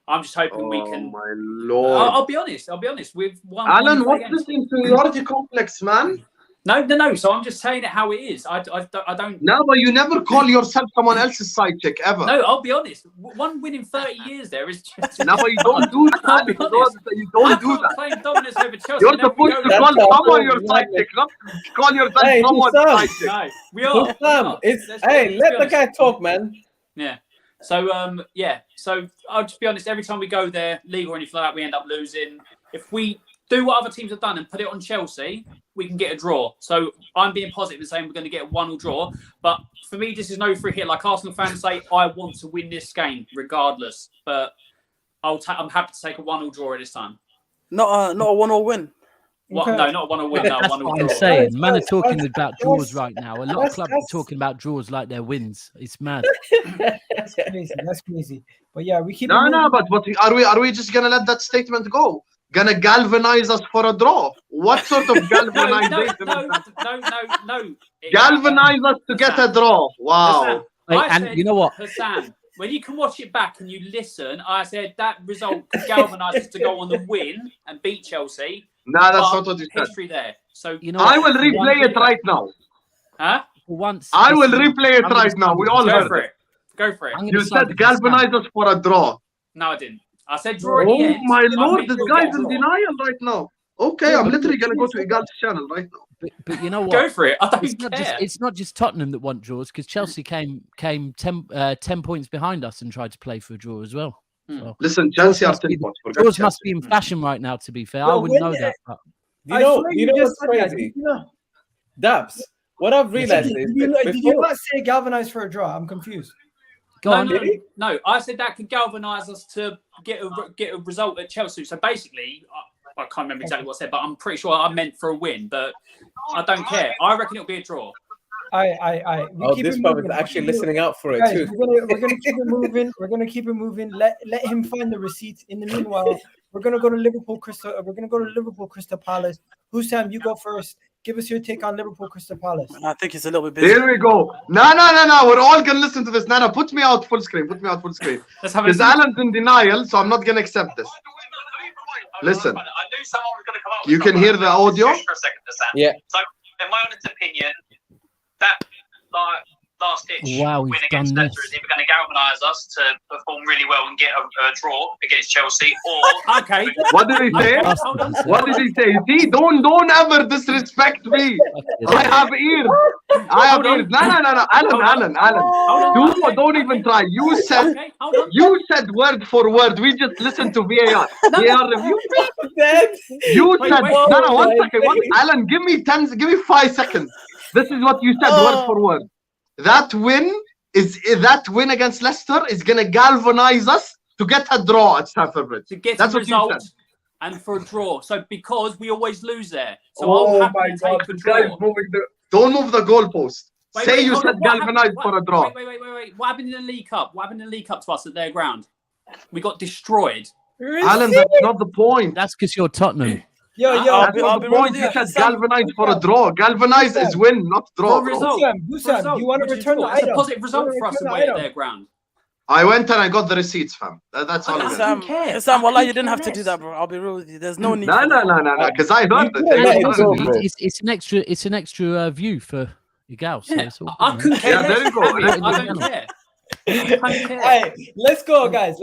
I'm just hoping we can. Oh, my Lord. I'll be honest. We've won. Alan, what's this inferiority complex, man? No. So I'm just saying it how it is. I don't. No, but you never call yourself someone else's side chick ever. No, I'll be honest. 1 win in 30 years there is just. No, but you don't do that. You don't do that. Claim dominance over Chelsea. You're supposed to call someone your side chick, not call yourself someone's side chick. No, we are. Hey, let the guy talk, man. Yeah. So So I'll just be honest. Every time we go there, league or anything like that, we end up losing. If we do what other teams have done and put it on Chelsea, we can get a draw. So I'm being positive and saying we're going to get a 1-1 draw. But for me, this is no free hit. Like Arsenal fans say, I want to win this game regardless. But I'm happy to take a 1-1 draw at this time. Not a 1-1 win. No, not a 1-1 win. No, That's 1-1 what I'm draw. saying. Man are talking about draws right now. A lot of clubs are talking about draws like they're wins. It's mad. That's crazy. But yeah, we keep. No, but are we just gonna let that statement go? Gonna galvanize us for a draw? What sort of galvanization? No. Galvanize us to get a draw. Wow. And you know what? Hassan, when you can watch it back and you listen, I said that result could galvanise us to go on the win and beat Chelsea. No, that's not what you said. History there. So I will replay it right now. Huh? For once, I will replay it right now. We all heard it. Go for it. You said galvanize us for a draw. No, I didn't. I said draw at the end. Oh my Lord, this guy's in draw. denial right now. Okay, I'm literally gonna go to Igal's channel right now. But you know what? Go for it. I don't care. It's not just Tottenham that want draws, because Chelsea came 10 points behind us and tried to play for a draw as well. So, listen, Chelsea are 10 points. draws must be in fashion right now, to be fair. I wouldn't know that. But You know what's crazy? Dabs. What I've realized is Did you not say galvanize for a draw? I'm confused. go on. No, I said that could galvanise us to get a result at Chelsea. So basically, I can't remember exactly what I said, but I'm pretty sure I meant for a win. But I don't care. I reckon it'll be a draw. This brother is actually listening out for it too. We're gonna keep it moving. We're gonna keep it moving. Let him find the receipts. In the meanwhile, We're gonna go to Liverpool Crystal. We're gonna go to Liverpool Crystal Palace. Hussam, you go first. Give us your take on Liverpool Crystal Palace. I think he's a little bit busy. Here we go. No. We're all gonna listen to this. No. Put me out full screen. Let's have a Because listen. Alan's in denial, so I'm not gonna accept this. Listen. I knew someone was going to come up with You can something. hear the audio? Just for a second, Hassan. Yeah. So, in my honest opinion, that last ditch Wow, win he's against done Leicester this. is either going to galvanise us to perform really well and get a draw against Chelsea, or Okay. What did he say? Hold on. What did he say? See, don't ever disrespect me. I have ears. I have Hold on. ears. No. Alan. Hold on. Don't even try. You said Okay, hold on. You said word for word. We just listened to VAR. VAR review. You Wait, said wait. no. 1 second. Alan, give me 5 seconds. This is what you said word for word. That win against Leicester is gonna galvanize us to get a draw at Stamford Bridge. To get That's a what you result said. and for a draw. So because we always lose there. So Oh I'll my happily God! take a This guy's draw. moving the. Don't move the goalpost. Say you hold said on. What galvanized happened- for a draw. Wait. What happened in the League Cup? What happened in the League Cup to us at their ground? We got destroyed. Alan, that's not the point. That's because you're Tottenham. Yo, That's I'll not be the point. real You with said you. Sam, galvanized for a draw. Galvanized is win, not draw. For a bro. result. Hussam, do you want to Which is return the draw. It's a item? positive result You for wanna us return the away at item? their ground. I went and I got the receipts, fam. That's all. I I'm don't saying. care. Sam, I wallah, couldn't you didn't have to care do less. that, bro. I'll be real with you. There's no need. No, for that. because I heard You it. let it go, Hey, bro. It's an extra view for your gal. So Yeah, it's all I good, couldn't care Yeah, there less. you go. Have it. There you I go. don't care. I don't care. Hey, let's go, guys.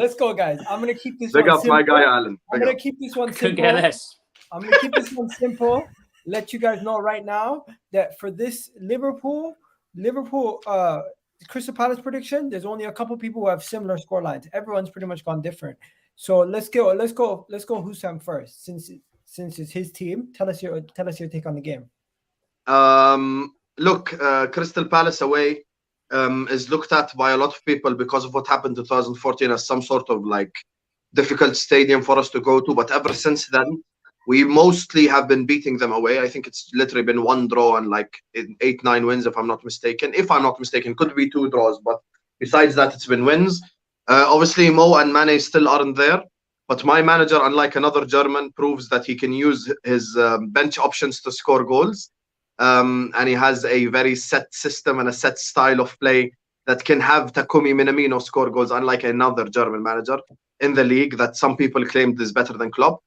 I'm gonna keep this Big one up my simple. guy Alan. I'm Big gonna up. keep this one Couldn't simple. care less. I'm gonna keep this one simple. Let you guys know right now that for this Liverpool Crystal Palace prediction, there's only a couple people who have similar score lines. Everyone's pretty much gone different. So let's go Hussam first, since it's his team. Tell us your take on the game. Look, Crystal Palace away is looked at by a lot of people because of what happened in 2014 as some sort of like difficult stadium for us to go to. But ever since then, we mostly have been beating them away. I think it's literally been one draw and like 8-9 wins, if I'm not mistaken. Could be 2 draws, but besides that, it's been wins. Obviously, Mo and Mane still aren't there. But my manager, unlike another German, proves that he can use his bench options to score goals. And he has a very set system and a set style of play that can have Takumi Minamino score goals, unlike another German manager in the league that some people claimed is better than Klopp.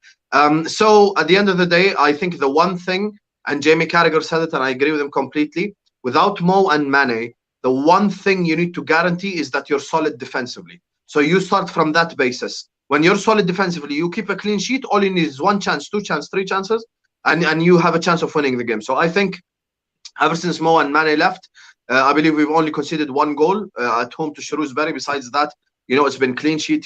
So at the end of the day, I think the one thing, and Jamie Carragher said it, and I agree with him completely, without Mo and Mane, the one thing you need to guarantee is that you're solid defensively. So you start from that basis. When you're solid defensively, you keep a clean sheet. All you need is 1 chance, 2 chances, 3 chances, and you have a chance of winning the game. So I think ever since Mo and Mane left, I believe we've only conceded 1 goal at home to Shrewsbury. Besides that, it's been clean sheet,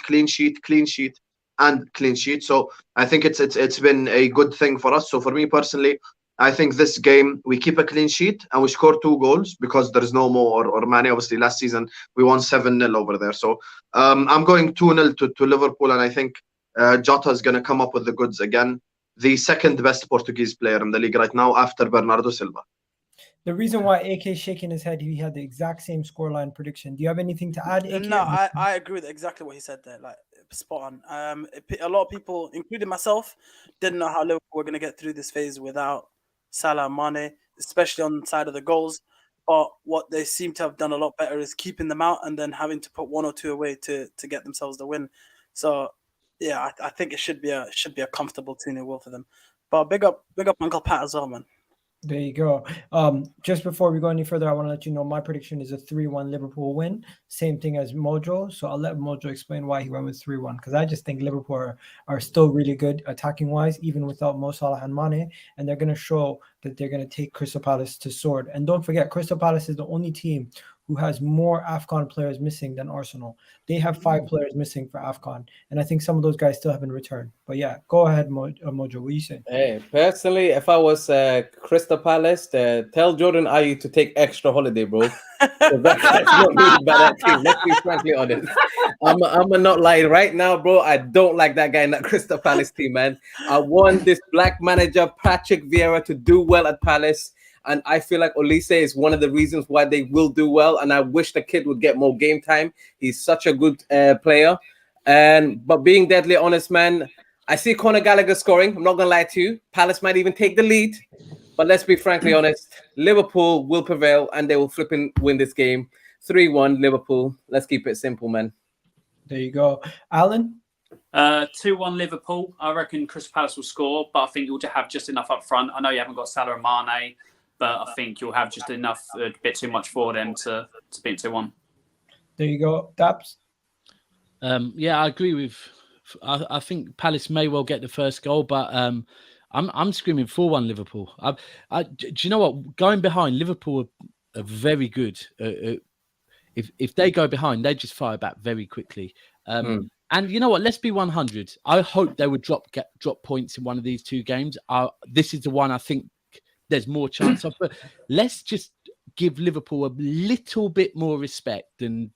and clean sheet. So I think it's been a good thing for us. So for me personally, I think this game we keep a clean sheet and we score 2 goals because there's no Mo or Mane. Obviously, last season we won 7-0 over there. So I'm going 2-0 to Liverpool, and I think Jota is going to come up with the goods again. The second best Portuguese player in the league right now after Bernardo Silva. The reason why AK is shaking his head, he had the exact same scoreline prediction. Do you have anything to add, AK? No, I agree with exactly what he said there. Like, spot on. A lot of people, including myself, didn't know how Liverpool were going to get through this phase without Salah and Mane, especially on the side of the goals. But what they seem to have done a lot better is keeping them out and then having to put 1 or 2 away to get themselves the win. So yeah, I think it should be a comfortable 2-0 win for them. But big up Uncle Pat as well, man. There you go. Just before we go any further, I want to let you know my prediction is a 3-1 Liverpool win. Same thing as Mojo. So I'll let Mojo explain why he went with 3-1, because I just think Liverpool are still really good attacking wise, even without Mo Salah and Mane, and they're going to show that they're going to take Crystal Palace to sword. And don't forget, Crystal Palace is the only team who has more AFCON players missing than Arsenal. They have 5 players missing for AFCON, and I think some of those guys still haven't returned. But yeah, go ahead, Mojo. What are you saying? Hey, personally, if I was Crystal Palace, tell Jordan Ayew to take extra holiday, bro. That's not needed by that team. Let's be frankly honest. I'm not lying right now, bro. I don't like that guy in that Crystal Palace team, man. I want this black manager, Patrick Vieira, to do well at Palace. And I feel like Olise is one of the reasons why they will do well. And I wish the kid would get more game time. He's such a good player. But being deadly honest, man, I see Conor Gallagher scoring. I'm not going to lie to you. Palace might even take the lead. But let's be frankly honest. Liverpool will prevail and they will flipping win this game. 3-1 Liverpool. Let's keep it simple, man. There you go. Alan? 2-1 Liverpool. I reckon Crystal Palace will score, but I think you'll have just enough up front. I know you haven't got Salah and Mane, but I think you'll have just enough, a bit too much for them to beat 2-1. There you go. Daps? Yeah, I agree with. I think Palace may well get the first goal, but I'm screaming 4-1 Liverpool. Do you know what? Going behind, Liverpool are very good. If they go behind, they just fire back very quickly. And you know what? Let's be 100. I hope they would drop points in one of these two games. This is the one I think there's more chance of. But let's just give Liverpool a little bit more respect than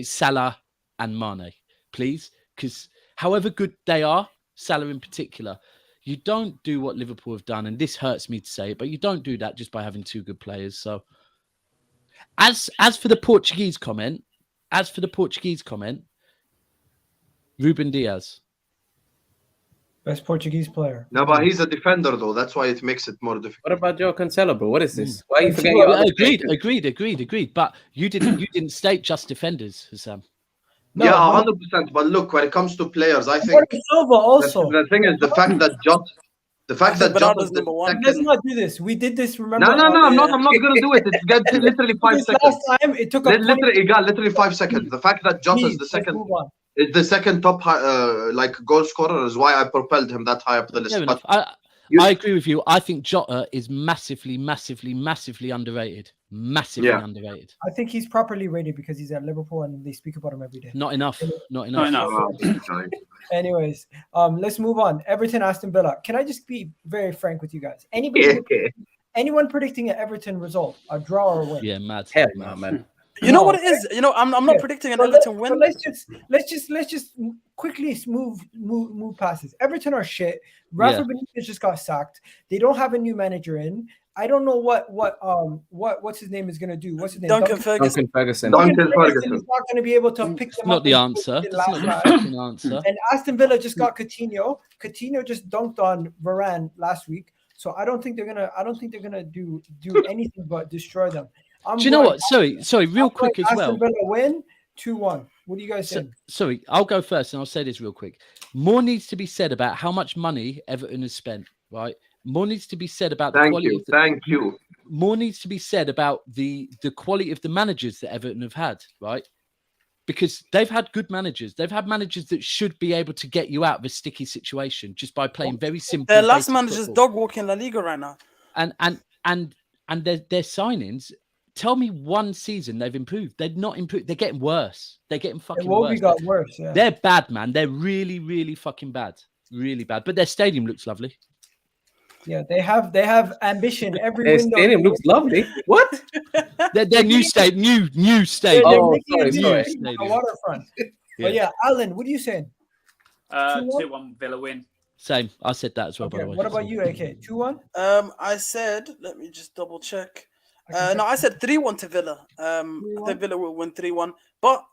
Salah and Mane, please. Because however good they are, Salah in particular, you don't do what Liverpool have done. And this hurts me to say it, but you don't do that just by having two good players. So as for the Portuguese comment, Ruben Diaz. Best Portuguese player. No, but he's a defender, though. That's why it makes it more difficult. What about Joe Cancelo, bro? What is this? Why are you forgetting your other players? Agreed. But you didn't state just defenders, Sam. No, yeah, 100%. But look, when it comes to players, I think Silva also. the thing is the fact that Jota Bernardo's number one. Let's not do this. We did this. Remember? No, I'm not gonna do it. It's literally 5 seconds. Last time it took literally 5 seconds. The fact that Jota is the second top goal scorer is why I propelled him that high up the list. But I agree with you. I think Jota is massively underrated. Underrated. I think he's properly rated because he's at Liverpool and they speak about him every day. Not enough. Anyways, let's move on. Everton, Aston Villa. Can I just be very frank with you guys? Anyone predicting an Everton result, a draw or a win? Yeah, mad. Hell no, man. You know what it is? I'm not predicting an Everton win. Let's just quickly move past this. Everton are shit. Rafa Benitez just got sacked. They don't have a new manager in. I don't know what's his name is gonna do. What's his name? Duncan Ferguson. He's not gonna be able to pick them up. Not the answer. That's not the fucking answer. And Aston Villa just got Coutinho. Coutinho just dunked on Varane last week. So I don't think they're gonna do anything but destroy them. Do you know what? Sorry, real quick as well. Aston Villa win 2-1. What do you guys think? Sorry, I'll go first and I'll say this real quick. More needs to be said about how much money Everton has spent, right? More needs to be said about the quality. Thank you. More needs to be said about the quality of the managers that Everton have had, right? Because they've had good managers. They've had managers that should be able to get you out of a sticky situation just by playing very simple. Their last manager's dog walking La Liga right now. And their signings. Tell me one season they've improved. They've not improved. They're getting worse. They're getting fucking worse. Got worse. Yeah. They're bad, man. They're really, really fucking bad. Really bad. But their stadium looks lovely. Yeah, they have ambition. Their stadium looks lovely. What? Their new stadium. New stadium. Oh, sorry. Waterfront. But yeah, Alan, what are you saying? 2-1 Villa win. Same. I said that as well. Okay. By the way. What about you, AK? 2-1. I said. Let me just double check. No, I said 3-1 to Villa. I think Villa will win 3-1. But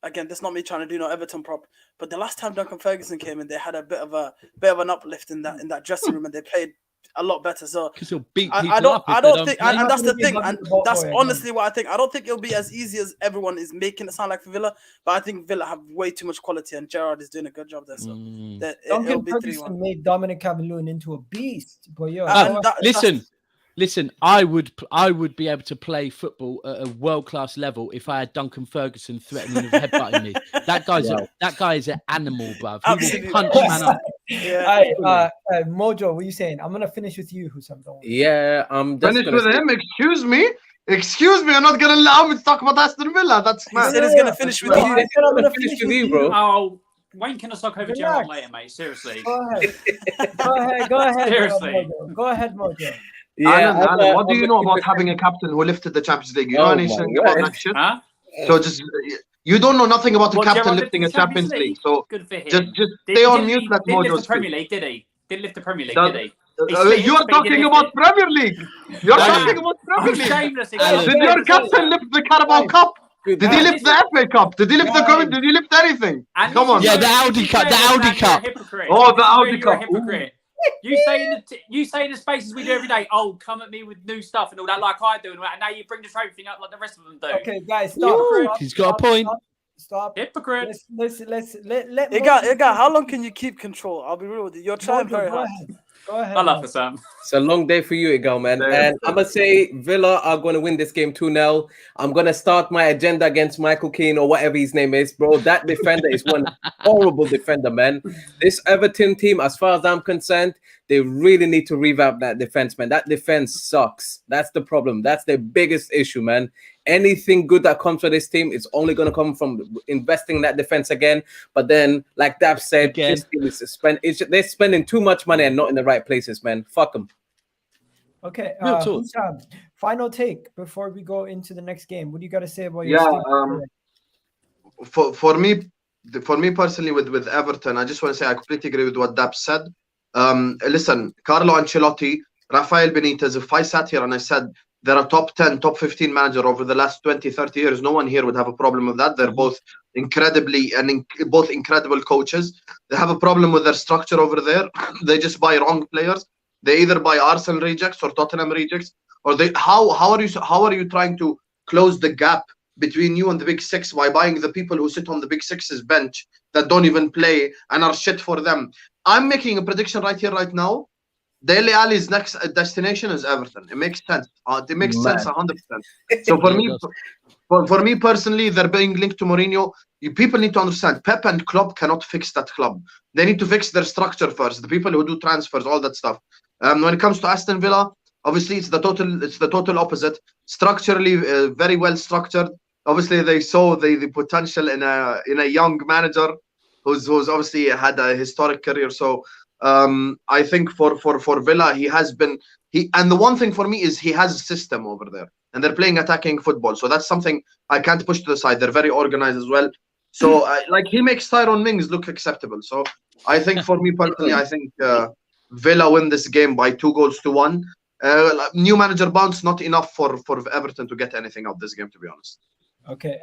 again, that's not me trying to do no Everton prop. But the last time Duncan Ferguson came in, they had a bit of an uplift in that dressing room, and they played a lot better. So I don't think, and that's the thing, and that's honestly what I think. I don't think it'll be as easy as everyone is making it sound like for Villa. But I think Villa have way too much quality, and Gerrard is doing a good job there. So Duncan Ferguson made Dominic Calvert-Lewin into a beast. But Listen, I would be able to play football at a world-class level if I had Duncan Ferguson threatening of headbutting me. That guy is an animal, bruv. He will punch man up. Mojo, what are you saying? I'm gonna finish with you, Hussam. Yeah, finish with him. Excuse me. I'm not gonna allow me to talk about Aston Villa. That's mad. He said he's gonna finish with you. I'm gonna finish with you, bro. Oh, Wayne can suck over Gerrard later, mate. Seriously. Go ahead. Seriously. Go ahead, Mojo. Yeah, Alan, what do you know about having a captain who lifted the Champions League? You know anything about that shit? Huh? So just you don't know nothing about the captain lifting a Champions League. So good for him. Just stay on mute. That didn't lift Mojo the Premier League, did he? Didn't lift the Premier League, did he? You are talking about Premier League. You're talking about Premier League. Did your captain lift the Carabao Cup? Did he lift the FA Cup? Did he lift the Cup? Did he lift anything? And Come on. Yeah, the Audi Cup. The Audi Cup. Oh, the Audi You're a Cup. hypocrite. You say in the spaces we do every day, oh, come at me with new stuff and all that, like I do, and now you bring the trophy thing up like the rest of them do. Okay, guys, stop. He's got a point. Stop. Hypocrite. Let Igal, how long can you keep control? I'll be real with you. You're trying very hard. Go ahead. I love it, Sam. It's a long day for you, Igal, man. And I'm going to say Villa are going to win this game 2-0. I'm going to start my agenda against Michael Keane or whatever his name is, bro. That defender is one horrible defender, man. This Everton team, as far as I'm concerned, they really need to revamp that defense, man. That defense sucks. That's the problem. That's the biggest issue, man. Anything good that comes from this team is only going to come from investing in that defense again. But then, like Dab said, this team is they're spending too much money and not in the right places, man. Fuck them. Okay, Hussam, final take before we go into the next game. What do you got to say about your for me personally with Everton, I just want to say I completely agree with what Dab said. Listen, Carlo Ancelotti, Rafael Benitez, if I sat here and I said they're a top 10, top 15 manager over the last 20, 30 years, no one here would have a problem with that. They're both both incredible coaches. They have a problem with their structure over there. They just buy wrong players. They either buy Arsenal rejects or Tottenham rejects, or how are you trying to close the gap between you and the Big Six by buying the people who sit on the Big Six's bench that don't even play and are shit for them? I'm making a prediction right here, right now. Dele Alli's next destination is Everton. It makes sense. It makes sense 100%. So for me personally, they're being linked to Mourinho. People need to understand Pep and Klopp cannot fix that club. They need to fix their structure first. The people who do transfers, all that stuff. When it comes to Aston Villa, obviously it's the total opposite. Structurally, very well structured. Obviously, they saw the potential in a young manager who's obviously had a historic career. So I think for Villa, and the one thing for me is he has a system over there, and they're playing attacking football. So that's something I can't push to the side. They're very organized as well. So he makes Tyrone Mings look acceptable. So I think for me personally, I think Villa win this game by 2-1. New manager bounce, not enough for Everton to get anything out of this game, to be honest. Okay.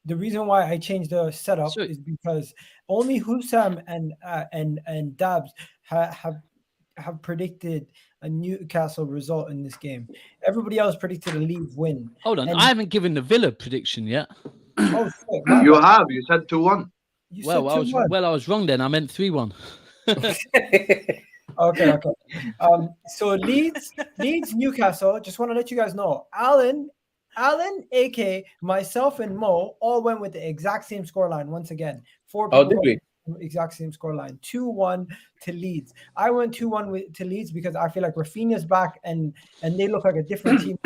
The reason why I changed the setup is because only Hussam and Dabs have predicted a Newcastle result in this game. Everybody else predicted a Leeds win. Hold on, I haven't given the Villa prediction yet. Oh, shit, you have. You said 2-1. I was wrong then. I meant 3-1. Okay. So Leeds, Newcastle. Just want to let you guys know, Alan, AK, myself, and Mo all went with the exact same scoreline once again. 4 people. Oh, did we? Exact same scoreline. 2-1 to Leeds. I went 2-1 to Leeds because I feel like Rafinha's back and they look like a different team.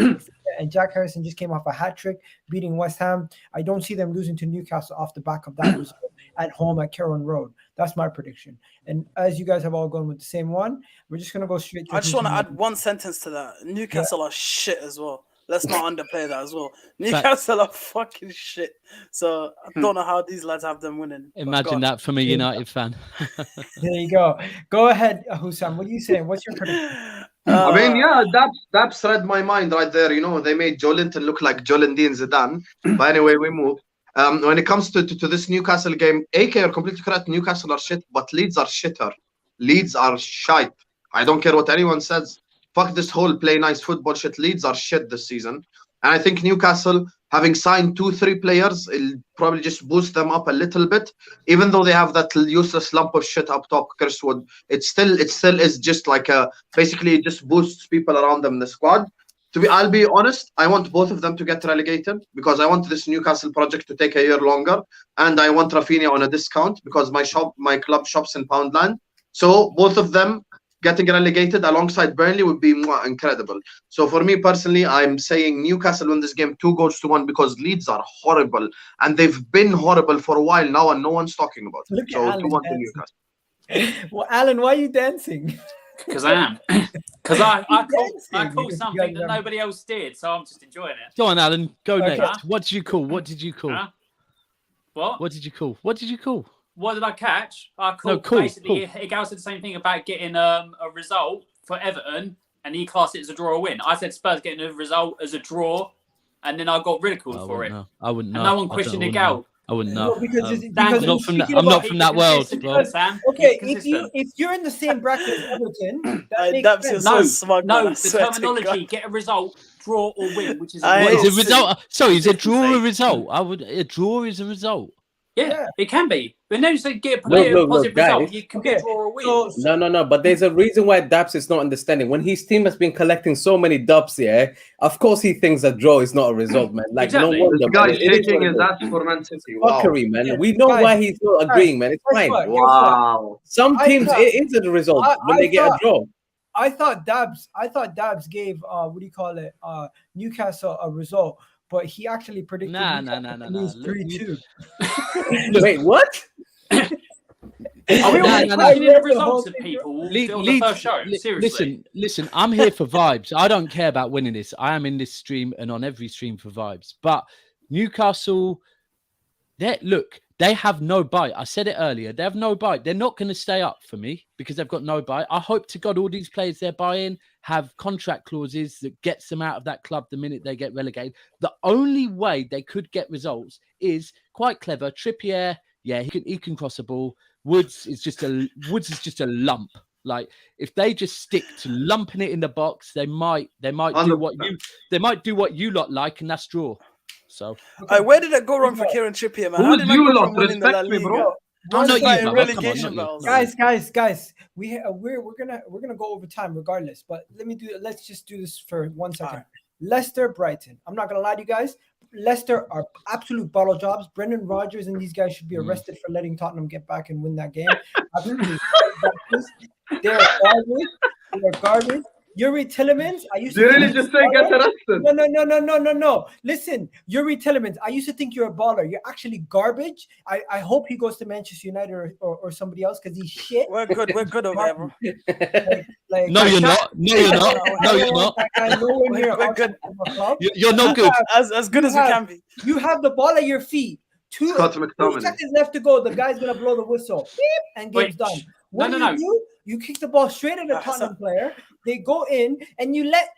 And Jack Harrison just came off a hat trick beating West Ham. I don't see them losing to Newcastle off the back of that result at home at Carroll Road. That's my prediction. And as you guys have all gone with the same one, we're just gonna go straight to I just want to add one sentence to that. Newcastle are shit as well. Let's not underplay that as well. Newcastle are fucking shit. So I don't know how these lads have them winning. Imagine that from a United fan. There you go. Go ahead, Hussam. What are you saying? What's your prediction? I mean, that's read my mind right there. You know, they made Joelinton look like Joelinton Zidane. But anyway, we move. When it comes to this Newcastle game, AK are completely correct. Newcastle are shit, but Leeds are shitter. Leeds are shite. I don't care what anyone says. Fuck this whole play nice football shit. Leeds are shit this season. And I think Newcastle, having signed 2-3 players, it'll probably just boost them up a little bit. Even though they have that useless lump of shit up top, Chris Wood, it still is just like basically it just boosts people around them in the squad. I'll be honest, I want both of them to get relegated because I want this Newcastle project to take a year longer, and I want Rafinha on a discount because my club shops in Poundland. So both of them getting relegated alongside Burnley would be incredible. So for me personally, I'm saying Newcastle win this game 2-1 because Leeds are horrible, and they've been horrible for a while now, and no one's talking about it. So 2-1 to Newcastle. Well, Alan, why are you dancing? Because I am. Because I called something that nobody else did, so I'm just enjoying it. Go on, Alan. Go next. Huh? What did you call? What did you call? What? What did you call? What did you call? What did I catch? I called basically. Igal said the same thing about getting a result for Everton, and he classed it as a draw or win. I said Spurs getting a result as a draw and then I got ridiculed I for it. wouldn't know. I wouldn't know. And no one I questioned don't it, know. Gal. I wouldn't No, know. because I'm not from that. I'm not from that world, bro. Sam. Okay, He's consistent. if you're in the same bracket as Everton, that I makes dabs sense. you No, so smug, no, man, I the swear to terminology, God. get a result, draw or win, which is I What is hate a result? Sorry, is a draw a Consistency. result? A draw is a result. Yeah, it can be. But no, so get a Look, positive guys. result. You can be a draw or a win. So, No. But there's a reason why Daps is not understanding. When his team has been collecting so many dubs here, of course he thinks a draw is not a result, man. Like Exactly. no wonder. This guy's man. It is shaking what it his is. ass for Man City. Wow. Fuckery, man. Yeah, We know guys, why he's not agreeing, man. It's guess fine. what? Wow. Some I teams thought- it is a result when they get a draw. I thought Dabs gave Newcastle a result, but he actually predicted Nah. Newcastle to lose Look, 3-2. Wait, what? Are we No, already no, no. questioning I the read the results whole of thing. people on Leeds, the first show? Seriously. listen. I'm here for vibes. I don't care about winning this. I am in this stream and on every stream for vibes. But Newcastle, they have no bite. I said it earlier. They have no bite. They're not going to stay up for me because they've got no bite. I hope to God all these players they're buying have contract clauses that gets them out of that club the minute they get relegated. The only way they could get results is quite clever. Trippier, yeah, he can cross a ball. Woods is just a lump. Like if they just stick to lumping it in the box, they might do what you lot like, and that's draw. So Where did it go wrong for Kieran Trippier, man? How Who's did man you go lot? from winning the La Respect me, Liga? bro. I'm not you, Fighting brother. relegation Come on, battles. Guys, we're gonna go over time regardless. But let's just do this for 1 second. Alright. Leicester, Brighton. I'm not gonna lie to you guys. Leicester are absolute bottle jobs. Brendan Rodgers and these guys should be arrested for letting Tottenham get back and win that game. Absolutely. They're garbage. They're garbage. Yuri Tillemans. I used Did you to really just say get arrested? No. Listen, Yuri Tillemans. I used to think you're a baller. You're actually garbage. I hope he goes to Manchester United or somebody else because he's shit. We're good over here, bro. No, you're not. No, you're not. No, you're not. We're good. You're not good. As good as we can be. You have the ball at your feet. Two Scott McTominay. seconds left to go. The guy's gonna blow the whistle. Beep, and game's done. What do you do? You kick the ball straight at the Tottenham player. They go in, and you let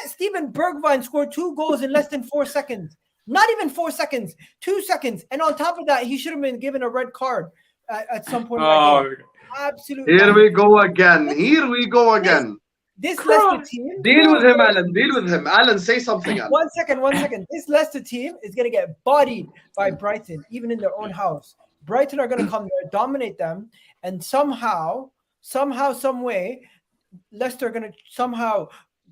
Steven Bergwijn score 2 goals in less than 4 seconds. Not even 4 seconds, 2 seconds. And on top of that, he should have been given a red card at some point. Absolutely. Here we go again. This Leicester team. Deal with him, Alan. Deal with him. Alan, say something. Alan. 1 second. This Leicester team is going to get bodied by Brighton, even in their own house. Brighton are going to come there, dominate them, and somehow, some way, Leicester are going to somehow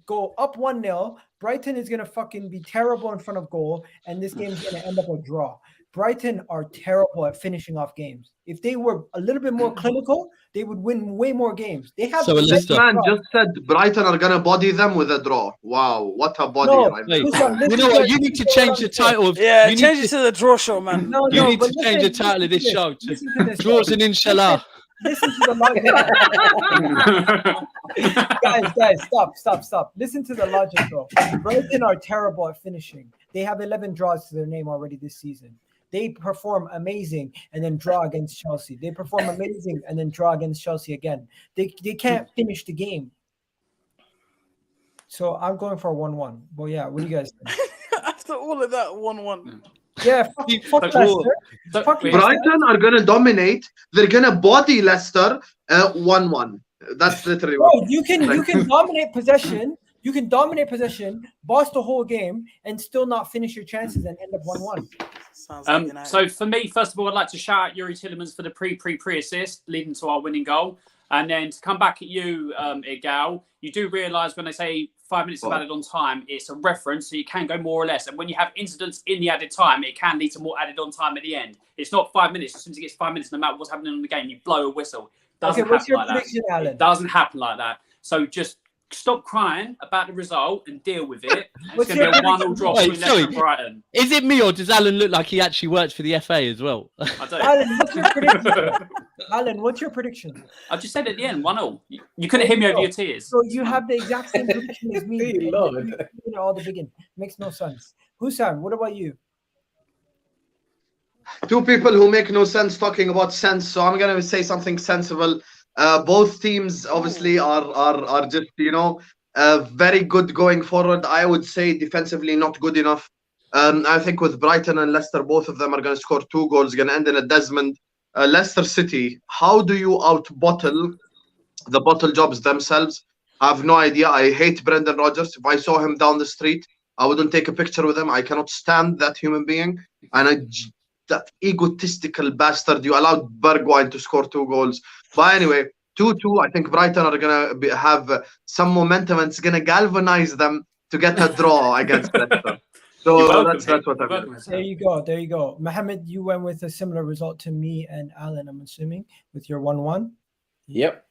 go up 1-0. Brighton is going to fucking be terrible in front of goal, and this game is going to end up a draw. Brighton are terrible at finishing off games. If they were a little bit more clinical, they would win way more games. They have This man just said Brighton are gonna body them with a draw. Wow, what a body! You know what? You need to change the title. Change it to the draw show, man. You need to change the title of this show to Draws and Inshallah. Listen to the logic. guys, stop. Listen to the logic, though. Brighton are terrible at finishing. They have 11 draws to their name already this season. They perform amazing and then draw against Chelsea. They perform amazing and then draw against Chelsea again. They can't finish the game. So I'm going for a 1-1. But yeah, what do you guys think? After all of that, 1-1. Yeah, fuck Leicester. Brighton are gonna dominate. They're gonna body Leicester 1-1. That's literally what. You can dominate possession. You can dominate possession, boss the whole game, and still not finish your chances and end up 1-1. So for me, first of all, I'd like to shout out Yuri Tillemans for the pre assist leading to our winning goal. And then to come back at you, Igal, you do realise when they say 5 minutes of added on time, it's a reference, so you can go more or less. And when you have incidents in the added time, it can lead to more added on time at the end. It's not 5 minutes. As soon as it gets 5 minutes, no matter what's happening in the game, you blow a whistle. Doesn't happen like that. It doesn't happen like that. So just stop crying about the result and deal with it. It's going to be a 1-1 draw between Leicester and Brighton. Is it me or does Alan look like he actually works for the FA as well? I do. Alan, what's your prediction? Alan, what's your prediction? I just said at the end, 1-1. You couldn't hear me over your tears. So you have the exact same prediction as me. All the beginning. Makes no sense. Hussam, what about you? Two people who make no sense talking about sense, so I'm gonna say something sensible. Both teams obviously are just very good going forward. I would say defensively not good enough. I think with Brighton and Leicester, both of them are going to score 2 goals, going to end in a Desmond. Leicester City, how do you out-bottle the bottle jobs themselves? I have no idea. I hate Brendan Rodgers. If I saw him down the street, I wouldn't take a picture with him. I cannot stand that human being. And that egotistical bastard, you allowed Bergwijn to score 2 goals. But anyway, 2-2. I think Brighton are going to have some momentum, and it's going to galvanize them to get a draw against Leicester. So that's what I'm going to say. There you go. Mohammed, you went with a similar result to me and Alan, I'm assuming, with your 1-1. Yep.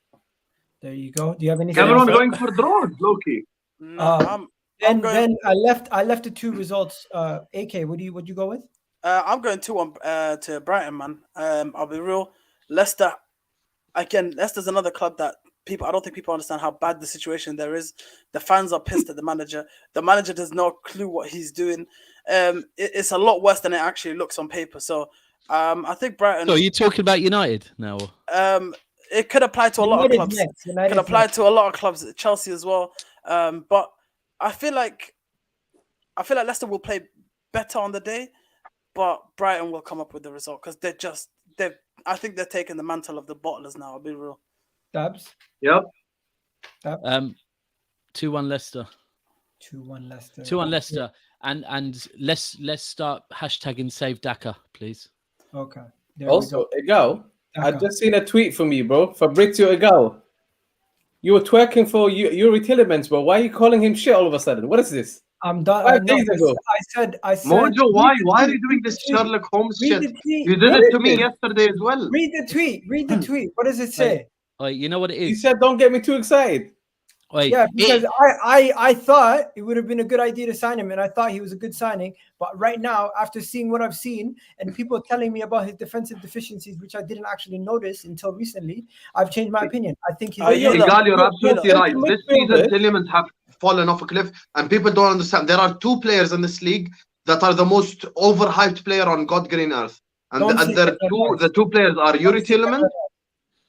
There you go. Do you have anything? Everyone going for draws, Loki. No, then I left the 2 results. AK, would you go with? I'm going 2-1 to Brighton, man. I'll be real. Leicester, again, Leicester's another club that I don't think people understand how bad the situation there is. The fans are pissed at the manager. The manager does no clue what he's doing. It's a lot worse than it actually looks on paper. So I think Brighton. So are you talking about United now? It could apply to a lot of clubs. United could apply to a lot of clubs, Chelsea as well. But I feel like Leicester will play better on the day, but Brighton will come up with the result because I think they're taking the mantle of the bottlers now. I'll be real. Dabs? Yep. 2-1 Leicester. 2-1 Leicester. 2-1 Leicester. And let's start hashtagging Save Daka, please. Okay. Also, Egal, I've just seen a tweet from you, bro. Fabrizio Egal. You were twerking for Yuri Tillemans, bro. Why are you calling him shit all of a sudden? What is this? I'm done. 5 days ago. I said. Mojo, why are you doing this Sherlock Holmes shit? You did it to me yesterday as well. Read the tweet. What does it say? Wait, you know what it is? You said don't get me too excited. Wait, yeah, because I thought it would have been a good idea to sign him, and I thought he was a good signing. But right now, after seeing what I've seen and people telling me about his defensive deficiencies, which I didn't actually notice until recently, I've changed my opinion. I think he's. You're absolutely right. This season, Tillemans have fallen off a cliff, and people don't understand. There are 2 players in this league that are the most overhyped player on God green earth, and the 2 players are Yuri Tillemans.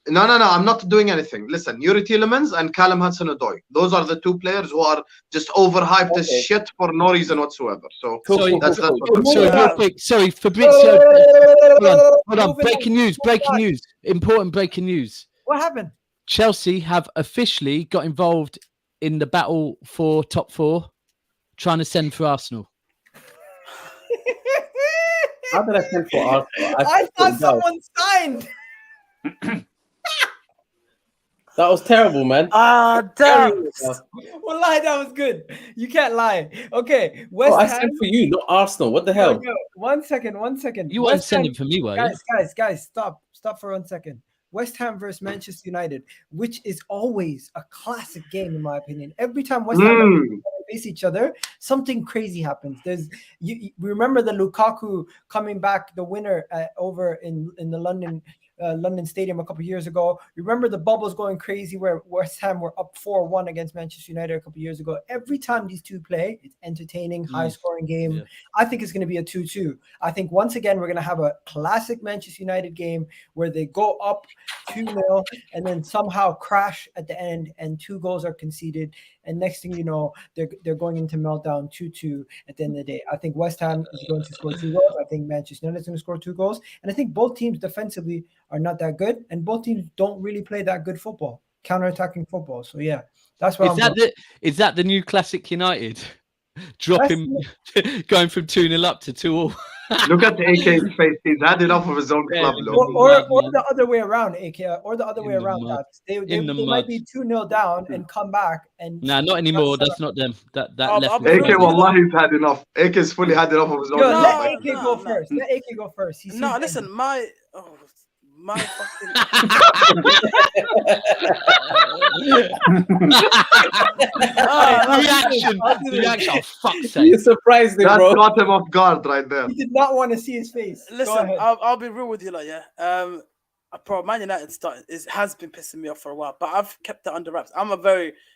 No, I'm not doing anything. Listen, Yuri Tillemans and Callum Hudson-Odoi. Those are the 2 players who are just overhyped as shit for no reason whatsoever. So that's real quick. Sorry, Fabrizio. Hold on. Breaking news. Important breaking news. What happened? Chelsea have officially got involved in the battle for top 4, trying to send for Arsenal. How did I send for Arsenal? I thought someone signed. That was terrible, man. Damn. Wallahi, that was good. You can't lie. Okay, West Ham. I sent for you, not Arsenal. What the hell? One second. You weren't sending for me, were you? Guys, stop for 1 second. West Ham versus Manchester United, which is always a classic game in my opinion. Every time West Ham face each other, something crazy happens. We remember the Lukaku coming back, the winner over in the London Stadium a couple of years ago. Remember the bubbles going crazy where West Ham were up 4-1 against Manchester United a couple of years ago. Every time these 2 play, it's entertaining, high-scoring game. Yeah. I think it's going to be a 2-2. I think once again we're going to have a classic Manchester United game where they go up 2-0 and then somehow crash at the end and 2 goals are conceded. And next thing you know, they're going into meltdown 2-2 at the end of the day. I think West Ham is going to score 2 goals. I think Manchester United is going to score 2 goals. And I think both teams defensively are not that good. And both teams don't really play that good football, counter-attacking football. So, yeah, that's what Is that the new classic United? Going from 2-0 up to 2-2. Look at AK's face. He's had enough of his own club. Or the other way around, AK. Or the other way around. They might be 2-0 down and come back. And not anymore. That's not them. That left. AK, wallahi, he's had enough. AK's fully had enough of his own club. Let AK go first. Let AK go first. No, listen, my fucking... reaction. Oh, fuck's sake. You surprised me, bro. That caught him off guard right there. He did not want to see his face. Listen, I'll be real with you, Man United has been pissing me off for a while, but I've kept it under wraps.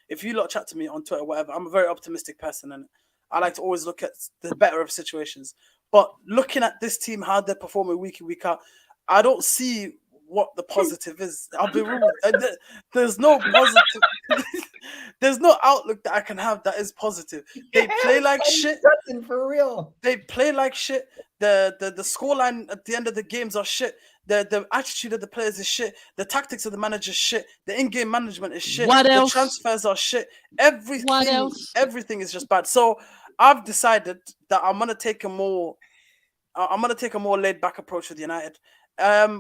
If you lot chat to me on Twitter, whatever, I'm a very optimistic person, and I like to always look at the better of situations. But looking at this team, how they're performing week in, week out, I don't see what the positive is. I'll be real. There's no positive. There's no outlook that I can have that is positive. They play like shit. For real. They play like shit. The scoreline at the end of the games are shit. The attitude of the players is shit. The tactics of the manager is shit. The in-game management is shit. What else? The transfers are shit. What else? Everything is just bad. So I've decided that I'm gonna take a more laid back approach with United.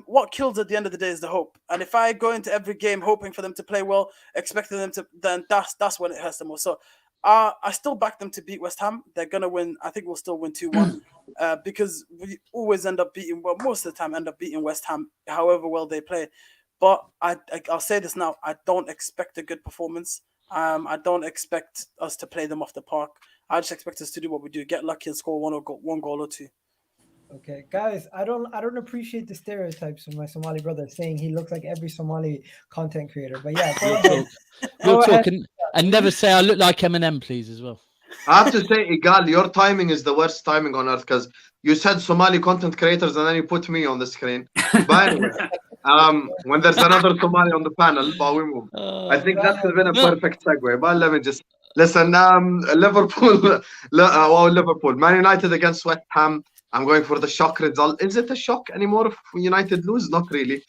What kills at the end of the day is the hope. And if I go into every game hoping for them to play well, expecting them to, then that's when it hurts the most. So I still back them to beat West Ham. They're gonna win. I think we'll still win 2-1 because we always end up beating. Well, most of the time end up beating West Ham, however well they play. But I'll say this now: I don't expect a good performance. I don't expect us to play them off the park. I just expect us to do what we do: get lucky and score one goal or two. Okay, guys, I don't appreciate the stereotypes of my Somali brother saying he looks like every Somali content creator. But yeah, You're talking, and never say I look like Eminem, please, as well. I have to say, Igal, your timing is the worst timing on earth because you said Somali content creators and then you put me on the screen. But anyway, when there's another Somali on the panel, but we move. I think that has been a perfect segue. But let me just listen. Liverpool, Liverpool, Man United against West Ham. I'm going for the shock result. Is it a shock anymore if United lose? Not really.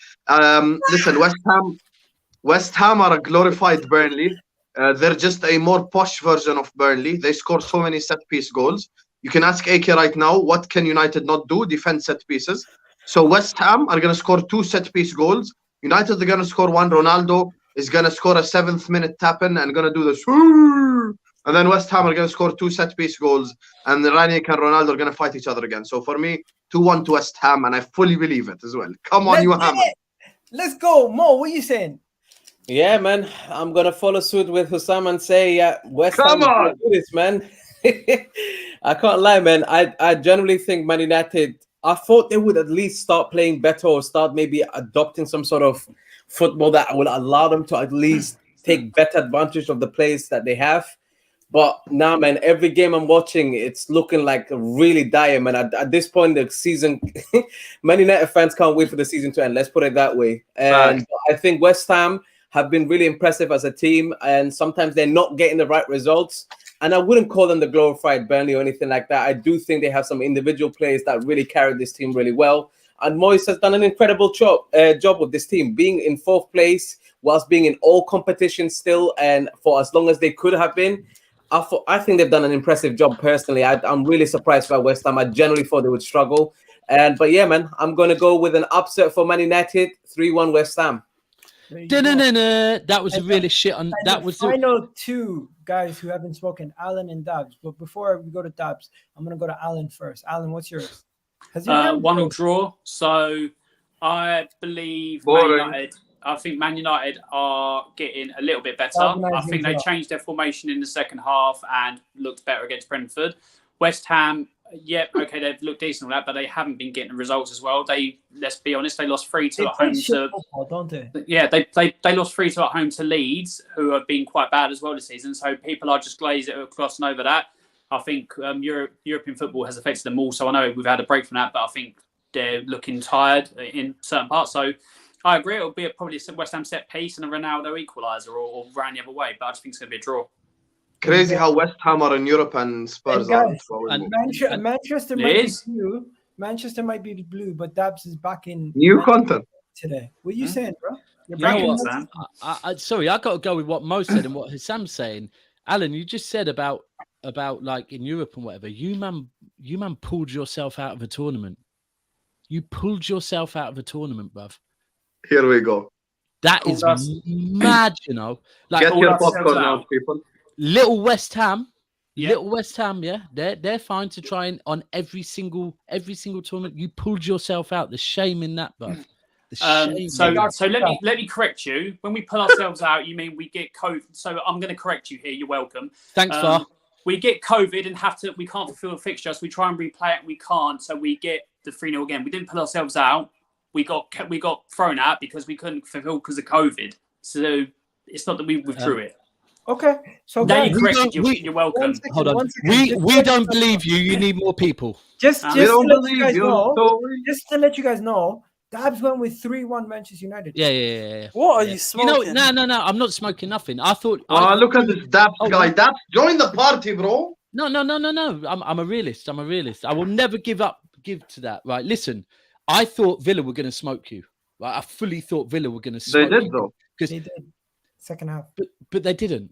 Listen, West Ham are a glorified Burnley. They're just a more posh version of Burnley. They score so many set-piece goals. You can ask AK right now, what can United not do? Defend set pieces. So West Ham are going to score 2 set-piece goals. United are going to score 1. Ronaldo is going to score a 7th-minute tap-in and going to do this. And then West Ham are going to score 2 set-piece goals. And Ranić and Ronaldo are going to fight each other again. So for me, 2-1 to West Ham. And I fully believe it as well. Come on, you Ham. Let's go. Mo, what are you saying? Yeah, man. I'm going to follow suit with Hussam and say West Ham. Come on. Do this, man. I can't lie, man. I generally think Man United, I thought they would at least start playing better or start maybe adopting some sort of football that will allow them to at least take better advantage of the players that they have. But now, man, every game I'm watching, it's looking like really dire, man. At this point in the season, Man United fans can't wait for the season to end. Let's put it that way. And I think West Ham have been really impressive as a team, and sometimes they're not getting the right results. And I wouldn't call them the glorified Burnley or anything like that. I do think they have some individual players that really carry this team really well. And Moyes has done an incredible job with this team, being in 4th place whilst being in all competitions still, and for as long as they could have been. I think they've done an impressive job personally. I'm really surprised by West Ham. I generally thought they would struggle. But yeah, man, I'm going to go with an upset for Man United, 3-1 West Ham. That was a really shit on that. Was I know 2 guys who haven't spoken, Alan and Dabs. But before we go to Dabs, I'm going to go to Alan first. Alan, what's yours? 1-1 draw. So I believe I think Man United are getting a little bit better. I think they changed their formation in the second half and looked better against Brentford. West Ham, they've looked decent on that, but they haven't been getting results as well. Let's be honest, they lost 3-2 at home to. Football, don't they? Yeah, they lost 3-2 at home to Leeds, who have been quite bad as well this season. So people are just glossing over that. I think European football has affected them all. So I know we've had a break from that, but I think they're looking tired in certain parts. So I agree. It'll be probably a West Ham set piece and a Ronaldo equaliser or ran the other way. But I just think it's going to be a draw. Crazy how West Ham are in Europe and Spurs are. Manchester might be blue. Manchester might be blue, but Dabs is back in new content today. What are you saying, bro? Sorry, I got to go with what Mo said and what Hassam's saying. Alan, you just said about like in Europe and whatever. You man pulled yourself out of a tournament. You pulled yourself out of a tournament, bruv. Here we go. That is mad, you know. Like, get your popcorn now, people. Little West Ham, yeah, they're fine to try and on every single tournament. You pulled yourself out. The shame in that, bruv. So let me correct you. When we pull ourselves out, you mean we get COVID. So I'm going to correct you here. You're welcome. Thanks, Far. We get COVID and we can't fulfill the fixture. So we try and replay it. And we can't. So we get the 3-0 again. We didn't pull ourselves out. We got thrown out because we couldn't fulfill because of COVID. So it's not that we withdrew it. Okay. So now you corrected you. You're welcome. Hold on. We don't believe you. You need more people. Just to let you guys know, Dabs went with 3-1 Manchester United. Yeah. What are Yeah. you smoking? No. I'm not smoking nothing. I thought. Look at this Daps Oh, guy. no. Daps, join the party, bro. No. I'm a realist. I will never give to that. Right. Listen, I thought Villa were going to smoke you. Right. I fully thought Villa were going to They smoke did you. though. They did. Second half. But they didn't.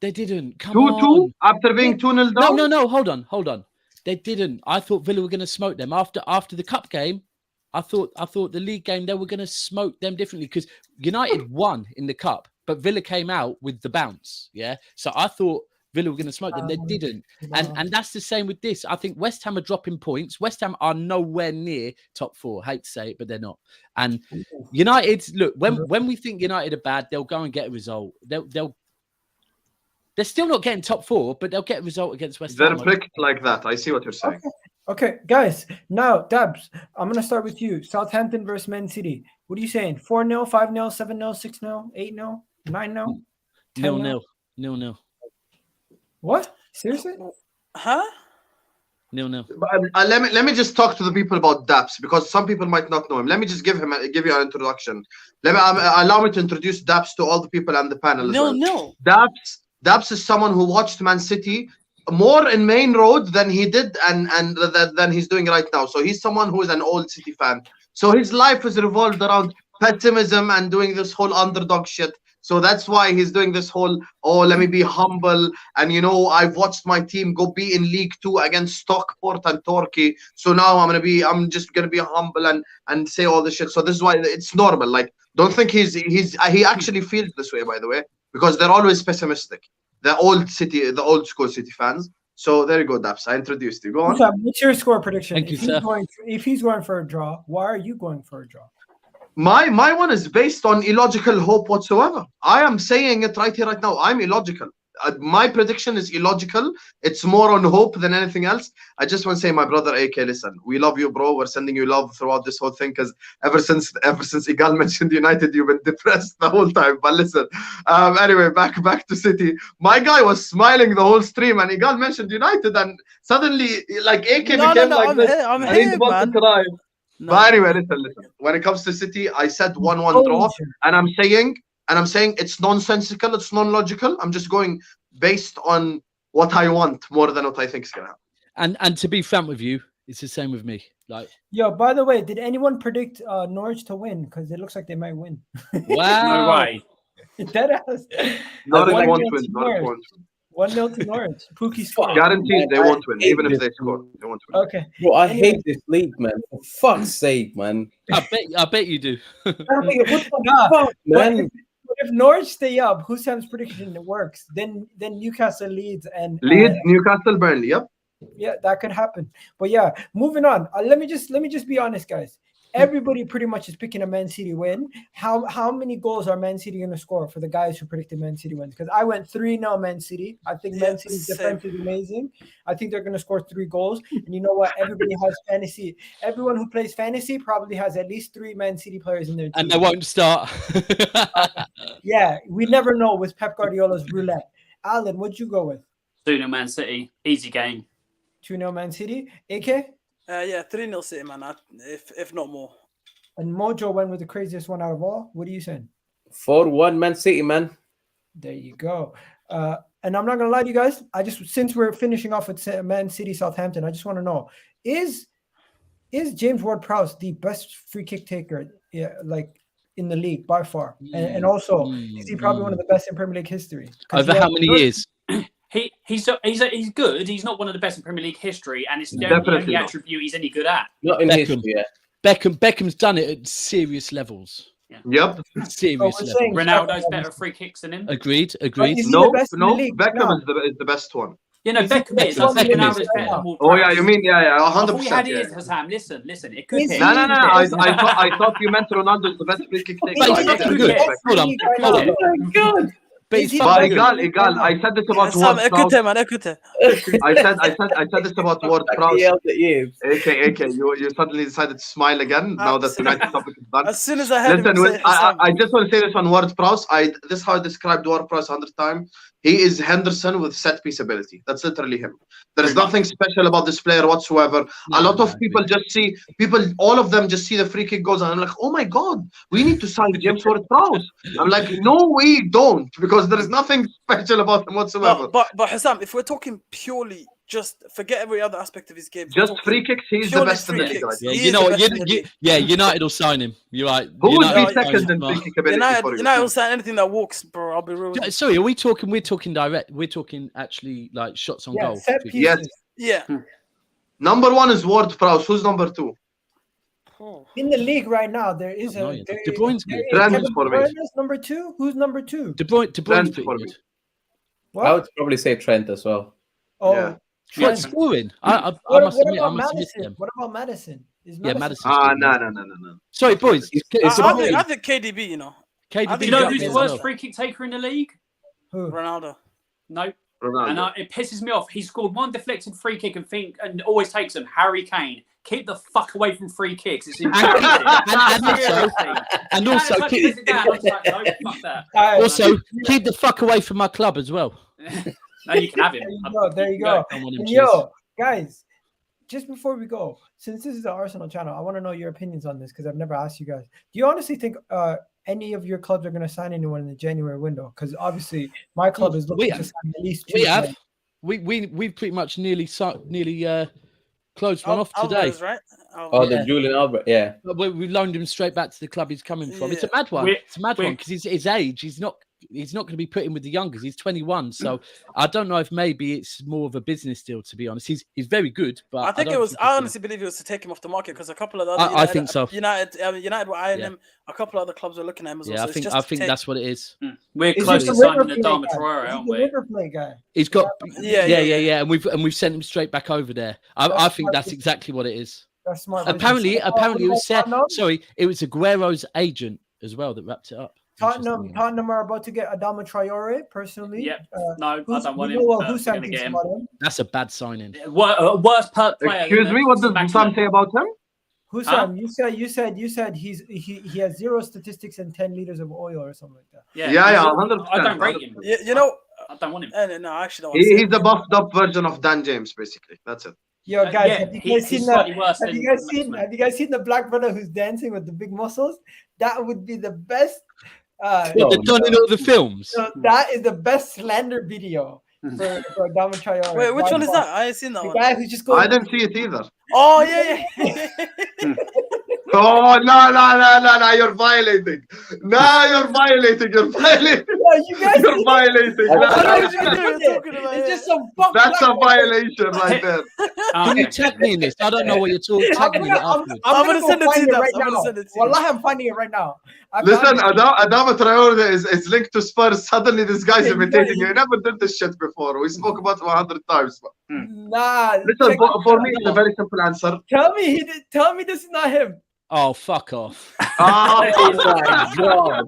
They didn't. Come 2-2 on. after being 2-0 down. No. Hold on. They didn't. I thought Villa were going to smoke them after the cup game. I thought the league game they were going to smoke them differently because United won in the cup, but Villa came out with the bounce. Yeah, so I thought Villa were going to smoke them. They didn't, and that's the same with this. I think West Ham are dropping points. West Ham are nowhere near top 4. Hate to say it, but they're not. And United, look, when we think United are bad, they'll go and get a result. They're still not getting top 4, but they'll get a result against West Ham. They're picked like that. I see what you're saying. Okay, guys. Now, Dabs, I'm gonna start with you. Southampton versus Man City. What are you saying? 4-0, 5-0, 7-0, 6-0, 8-0, 9-0, 0-0, 0-0. What? Seriously? Huh? 0-0. But, let me just talk to the people about Daps because some people might not know him. Let me just give you an introduction. Allow me to introduce Daps to all the people on the panel. No. Daps is someone who watched Man City more in Main Road than he did and than he's doing right now. So he's someone who is an old City fan. So his life is revolved around pessimism and doing this whole underdog shit. So that's why he's doing this whole, let me be humble. And, I've watched my team go be in League 2 against Stockport and Torquay. So now I'm just going to be humble and say all this shit. So this is why it's normal. Like, don't think he actually feels this way, by the way, because they're always pessimistic. The old school City fans. So there you go, Daps. I introduced you. Go on. What's your score prediction? Thank you, sir. If he's going for a draw, why are you going for a draw? My one is based on illogical hope whatsoever. I am saying it right here, right now. I'm illogical. My prediction is illogical. It's more on hope than anything else. I just want to say, my brother AK, listen, we love you, bro. We're sending you love throughout this whole thing because ever since Igal mentioned United, you've been depressed the whole time. But listen, anyway, back to City. My guy was smiling the whole stream, and Igal mentioned United, and suddenly, like AK became like this. I'm here, man. No. But anyway, listen. When it comes to City, I said 1-1 draw, and I'm saying it's nonsensical, it's non-logical. I'm just going based on what I want more than what I think is gonna happen. And to be frank with you, it's the same with me. Like, yo, by the way, did anyone predict Norwich to win? Because it looks like they might win. Wow. No way. Deadass. Norwich won't win. 1-0 to Norwich. Pookie scored. Guaranteed they won't win, even if they score. They won't win. Okay. Bro, I hate this league, man. For fuck's sake, man. I bet you do. What the fuck, man? If Norwich stay up, Husam's prediction works, then Newcastle, Leeds, and Newcastle, Burnley. Yep. Yeah, that could happen. But yeah, moving on. Let me just be honest, guys. Everybody pretty much is picking a Man City win. How many goals are Man City going to score for the guys who predicted Man City wins? Because I went 3-0 Man City. I think Man City's defense is amazing. I think they're going to score 3 goals. And you know what? Everybody has fantasy. Everyone who plays fantasy probably has at least 3 Man City players in their team. And they won't start. Yeah, we never know with Pep Guardiola's roulette. Alan, what'd you go with? 2-0 Man City. Easy game. 2-0 Man City. AK? Yeah, 3-0 City, man. If not more. And Mojo went with the craziest one out of all. What are you saying? 4-1 Man City, man. There you go. And I'm not gonna lie to you guys. Since we're finishing off with Man City Southampton, I just want to know: is James Ward-Prowse the best free kick taker, like in the league by far? And also, is he probably one of the best in Premier League history? Over how many years? He's good. He's not one of the best in Premier League history, and it's the only attribute he's any good at. Not in history, yeah. Beckham's done it at serious levels. Yeah. Yep. Serious levels. Ronaldo's better free kicks than him. Agreed. No, Beckham is the best one. You know, Beckham is. I think Ronaldo's better. Oh yeah, you mean 100%. All we had is Hassam. Listen. It could hit. No. I thought you meant Ronaldo's the best free kick taker. Hold on. Oh my God. But Igal, I said this about Ward-Prowse. I said this about Ward-Prowse. AK, you suddenly decided to smile again now that United topic is done. As soon as I heard I just want to say this on Ward-Prowse. This is how I described Ward-Prowse 100 times. He is Henderson with set piece ability. That's literally him. There is nothing special about this player whatsoever. A lot of people just see all of them just see the free kick goals, and I'm like, oh my god, we need to sign James Ward-Prowse. I'm like, no, we don't, because there is nothing special about him whatsoever. But Hassam, if we're talking purely, just forget every other aspect of his game. Just free kicks, he's the best in the league. Yeah, you know what? United will sign him. You're right. Who would United be second in free kick ability for you? United will sign anything that walks, bro. I'll be real. Sorry, are we talking? We're talking direct. We're talking actually like shots on goal. Set pieces. Yes. Yeah. Number 1 is Ward-Prowse. Who's number 2? In the league right now, there is a De Bruyne's good. Trent's for me. number 2. Who's number 2? De Bruyne's Trent pretty for good. me. What? I would probably say Trent as well. Oh, Yeah. What scoring? I What must admit, I about must admit Madison? them. What about Madison? Is Yeah, Madison. Madison. No. Sorry, boys. I think KDB. You know, KDB. Do you know got who's me the as worst well. free kick taker in the league? Who? Ronaldo. No. Ronaldo. And it pisses me off. He scored one deflected free kick and always takes them. Harry Kane. Keep the fuck away from free kicks. It's embarrassing. and also keep the fuck away from my club as well. No, you can have him. There you go. And yo, guys, just before we go, since this is the Arsenal channel, I want to know your opinions on this because I've never asked you guys. Do you honestly think any of your clubs are going to sign anyone in the January window? Because obviously my club is looking to sign at least 2. We have. We've pretty much nearly closed one off today. Alvarez, right? The Julian Albert, yeah. We loaned him straight back to the club he's coming from. It's a mad one. It's a mad one because his age. He's not going to be put in with the youngers. He's 21, so I don't know if maybe it's more of a business deal. To be honest, he's very good, but I think it was. I honestly believe it was to take him off the market because a couple of the other. I think so. United were eyeing him. A couple of other clubs were looking at him as well. Yeah, I think that's what it is. We're close to signing Adama Traore, aren't we? River Plate guy. He's got yeah, and we've sent him straight back over there. I think that's exactly what it is. That's smart. Apparently it was set. Sorry, it was Aguero's agent as well that wrapped it up. Tottenham are about to get Adama Traore, personally. Yep. No, I don't want him. Who's going to get him? That's a bad signing. Worst player. Excuse me, what does Sam say about him? Husam, you said he has 0 statistics and 10 liters of oil or something like that. Yeah, 100%. I don't rate him. You know, I don't want him. No, I actually don't. He's the buffed up version of Dan James, basically. That's it. Yo, guys, have you guys seen the black brother who's dancing with the big muscles? That would be the best. They've done in all the films. So that is the best slander video for Adama Traore. Wait, which one is that? I ain't seen that one. The guy who's just going. I didn't see it either. Oh yeah. Oh no! You're violating. No, you're violating. You're violating. Yeah, you guys. You're violating. It's just some. That's a violation right there. Can you tag me in this? I don't know what you're talking. Tag me afterwards. I'm gonna send it to you right now. Wallah, I'm finding it right now. Listen, Adama Traore is linked to Spurs. Suddenly, this guy's imitating you. He never did this shit before. We spoke about it 100 times. Nah. Listen, for me, it's a very simple answer. Tell me this is not him. Oh, fuck off. Oh my god.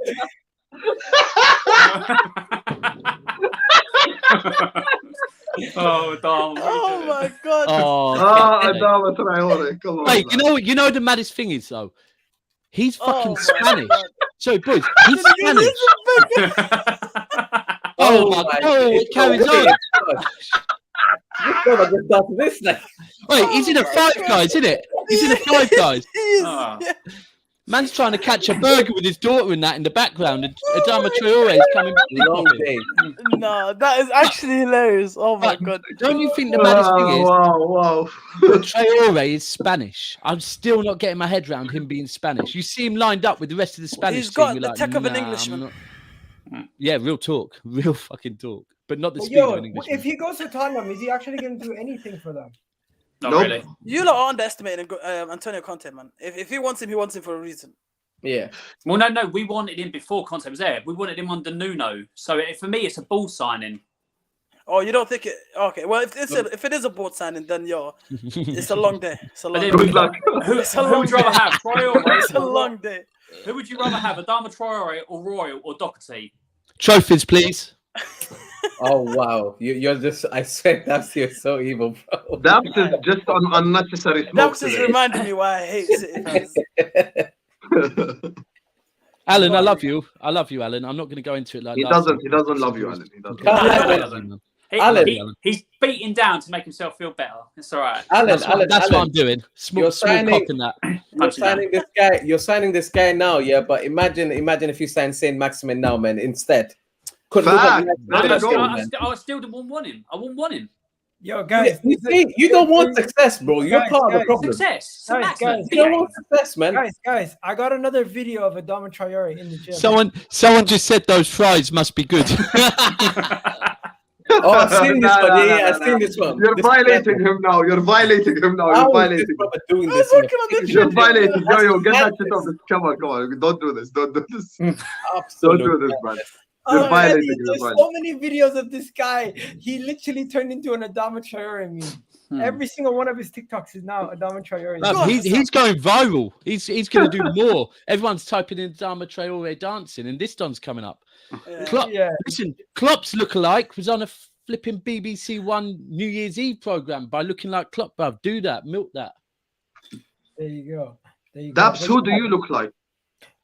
Oh, Dom. Oh my god. Adama Traore. Come on. Wait, you know the maddest thing is though? He's fucking Spanish. Sorry, boys, he's Spanish. Oh my god, it carries on. Wait, he's in a Five Guys, isn't it? He's in a Five Guys. Man's trying to catch a burger with his daughter and that in the background, and Adama Traore is coming back. No, that is actually hilarious. Oh my god! Don't you think the maddest thing is? Wow. Traore is Spanish. I'm still not getting my head around him being Spanish. You see him lined up with the rest of the Spanish. He's got team, the tech of an Englishman. Yeah, real talk, real fucking talk, but not the speed of an Englishman. If he goes to Tottenham, is he actually going to do anything for them? Not really. You lot are underestimating Antonio Conte, man. If he wants him for a reason. Yeah. Well, no, we wanted him before Conte was there. We wanted him under Nuno. So for me, it's a ball signing. Oh, you don't think it? Okay. Well, if it is a board signing, then it's a long day. It's a long day. Who would you rather have? Traore? It's a long day. Who would you rather have, Adama Traore or Royal or Doherty? Trophies, please. Oh wow, you're just—I swear, you're so evil, bro. That is just unnecessary. That just reminded me why I hate City fans. Alan, I love you. I love you, Alan. I'm not going to go into it like He last doesn't. time. He doesn't love you, Alan. He doesn't. Alan, Alan. He's beating down to make himself feel better. It's all right. That's what I'm doing. Small cock in that. You're signing this guy now, yeah. But imagine if you sign Saint Maximin now, man. Instead, Fact. I still wouldn't want him. I wouldn't want him. Yo, guys, You see, you don't want success, bro. You're part of the problem. Success. Guys, You don't want success, man. guys, I got another video of Adama Traore in the gym. Someone just said those fries must be good. Oh, I've seen this one. Yeah, I've seen this one. You're violating him now. You're violating him now. You're violating him. Doing this. You're violating. Yo, get that shit off. Come on. Don't do this. Don't do this. Absolutely. Don't do this, man. You're violating. There's so many videos of this guy. He literally turned into an Adama Traore meme. Every single one of his TikToks is now Adama Traore. He's going viral. He's going to do more. Everyone's typing in Adama Traore dancing, and this don's coming up. Listen, Klopp's lookalike was on a flipping BBC One New Year's Eve program by looking like Klopp, bruv. Do that, milk that. There you go. Dabs, who do you look like?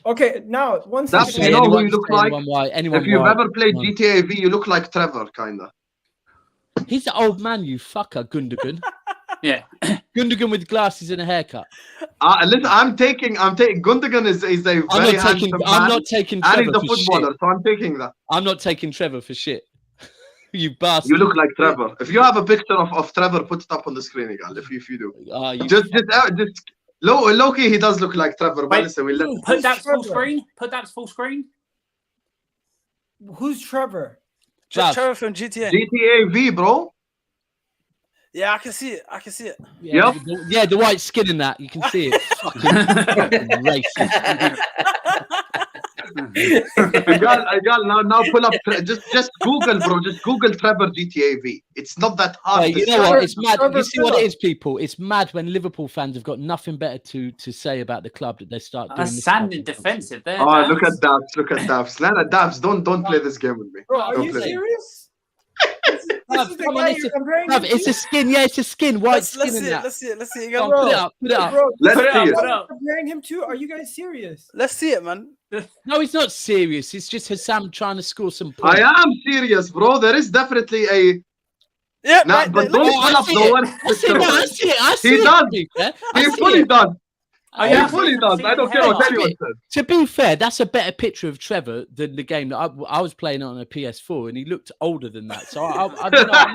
Okay, now one Dabs, second. you know who you look like? If you've ever played Come on. GTA V, you look like Trevor, kinda. He's the old man, you fucker, Gundogan. Yeah. Gundogan with glasses and a haircut. Listen, I'm taking Gundogan is a very handsome man. I'm not taking and Trevor he's a for footballer, shit. so I'm taking that. I'm not taking Trevor for shit. You bastard. You look like Trevor. If you have a picture of Trevor, put it up on the screen again. If you do. Just Loki, he does look like Trevor. But listen, we'll Put that full screen. Put that full screen. Who's Trevor? Trevor from GTA. GTA V, bro. Yeah, I can see it. Yeah, the white skin in that. You can see it. Fucking racist. I got now pull up. Just Google, bro. Just Google Trevor GTA V. It's not that hard. Hey, you know what? It's mad. You see what it is, people? It's mad when Liverpool fans have got nothing better to say about the club that they start doing. Sounding defensive there. Oh, look at Dabs. Look at Dabs. Dabs, don't play this game with me. Bro, are you serious? This is the guy you're comparing him to? It's a skin. Yeah, it's a skin. White skin in that. Let's see it. Come on, put it up. Bro, Let's see it. comparing him to? Are you guys serious? Let's see it, man. No, he's not serious. It's just Hassam trying to score some points. I am serious, bro. There is definitely a. Yeah, Nah, but don't pull up the one. I see it. He does. He fully does. He fully does. I don't care what anyone says. To be fair, that's a better picture of Trevor than the game that I was playing on a PS4, and he looked older than that. So I don't know. I'm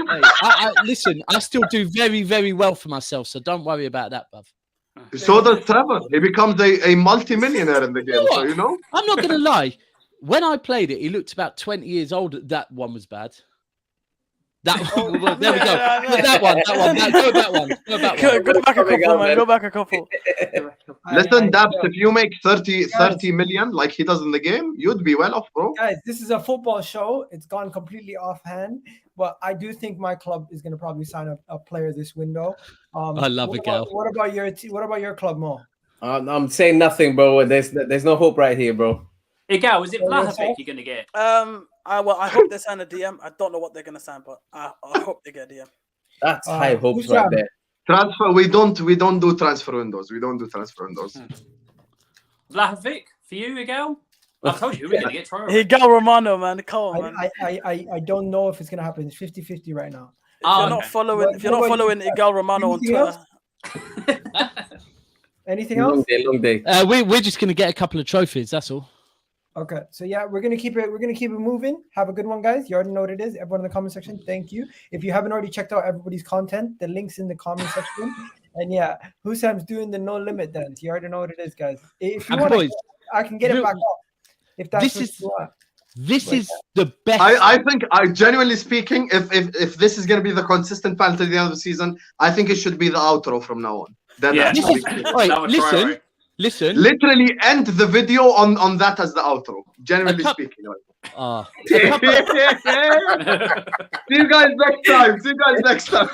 right. Listen, I still do very, very well for myself, so don't worry about that, bruv. So does Trevor. He becomes a multi-millionaire in the game. So you know. I'm not gonna lie. When I played it, he looked about 20 years older. That one was bad. That one. Well, there we go. That one. Go back one. Go back a couple, man. Go back a couple. Listen, Dabs, if you make 30 million like he does in the game, you'd be well off, bro. Guys, this is a football show. It's gone completely offhand, but I do think my club is going to probably sign a player this window. I love it, Gal. What about your club, Mo? I'm saying nothing, bro. There's no hope right here, bro. Hey, Gal, is it Vlahovic you're going to get? I hope they sign a DM. I don't know what they're gonna sign, but I hope they get a DM. That's high hopes right there. Transfer. We don't do transfer windows. Vlahovic for you, Miguel? I told you we're going to get Traore. Hey, Gal Romano, man. Come on, man. I don't know if it's gonna happen. It's 50-50 right now. If you're not following Gal Romano on Twitter. Anything else? Long day. We're just gonna get a couple of trophies. That's all. Okay, so yeah, we're gonna keep it moving. Have a good one, guys. You already know what it is. Everyone in the comment section, thank you. If you haven't already checked out everybody's content, the link's in the comment section. And yeah, Hussam's doing the no limit dance. You already know what it is, guys. If you want, I can get it back up. If that's what you want. This is the best. I think, genuinely speaking, if this is gonna be the consistent plan to the end of the season, I think it should be the outro from now on. Then Listen. Literally end the video on that as the outro. Generally speaking. See you guys next time.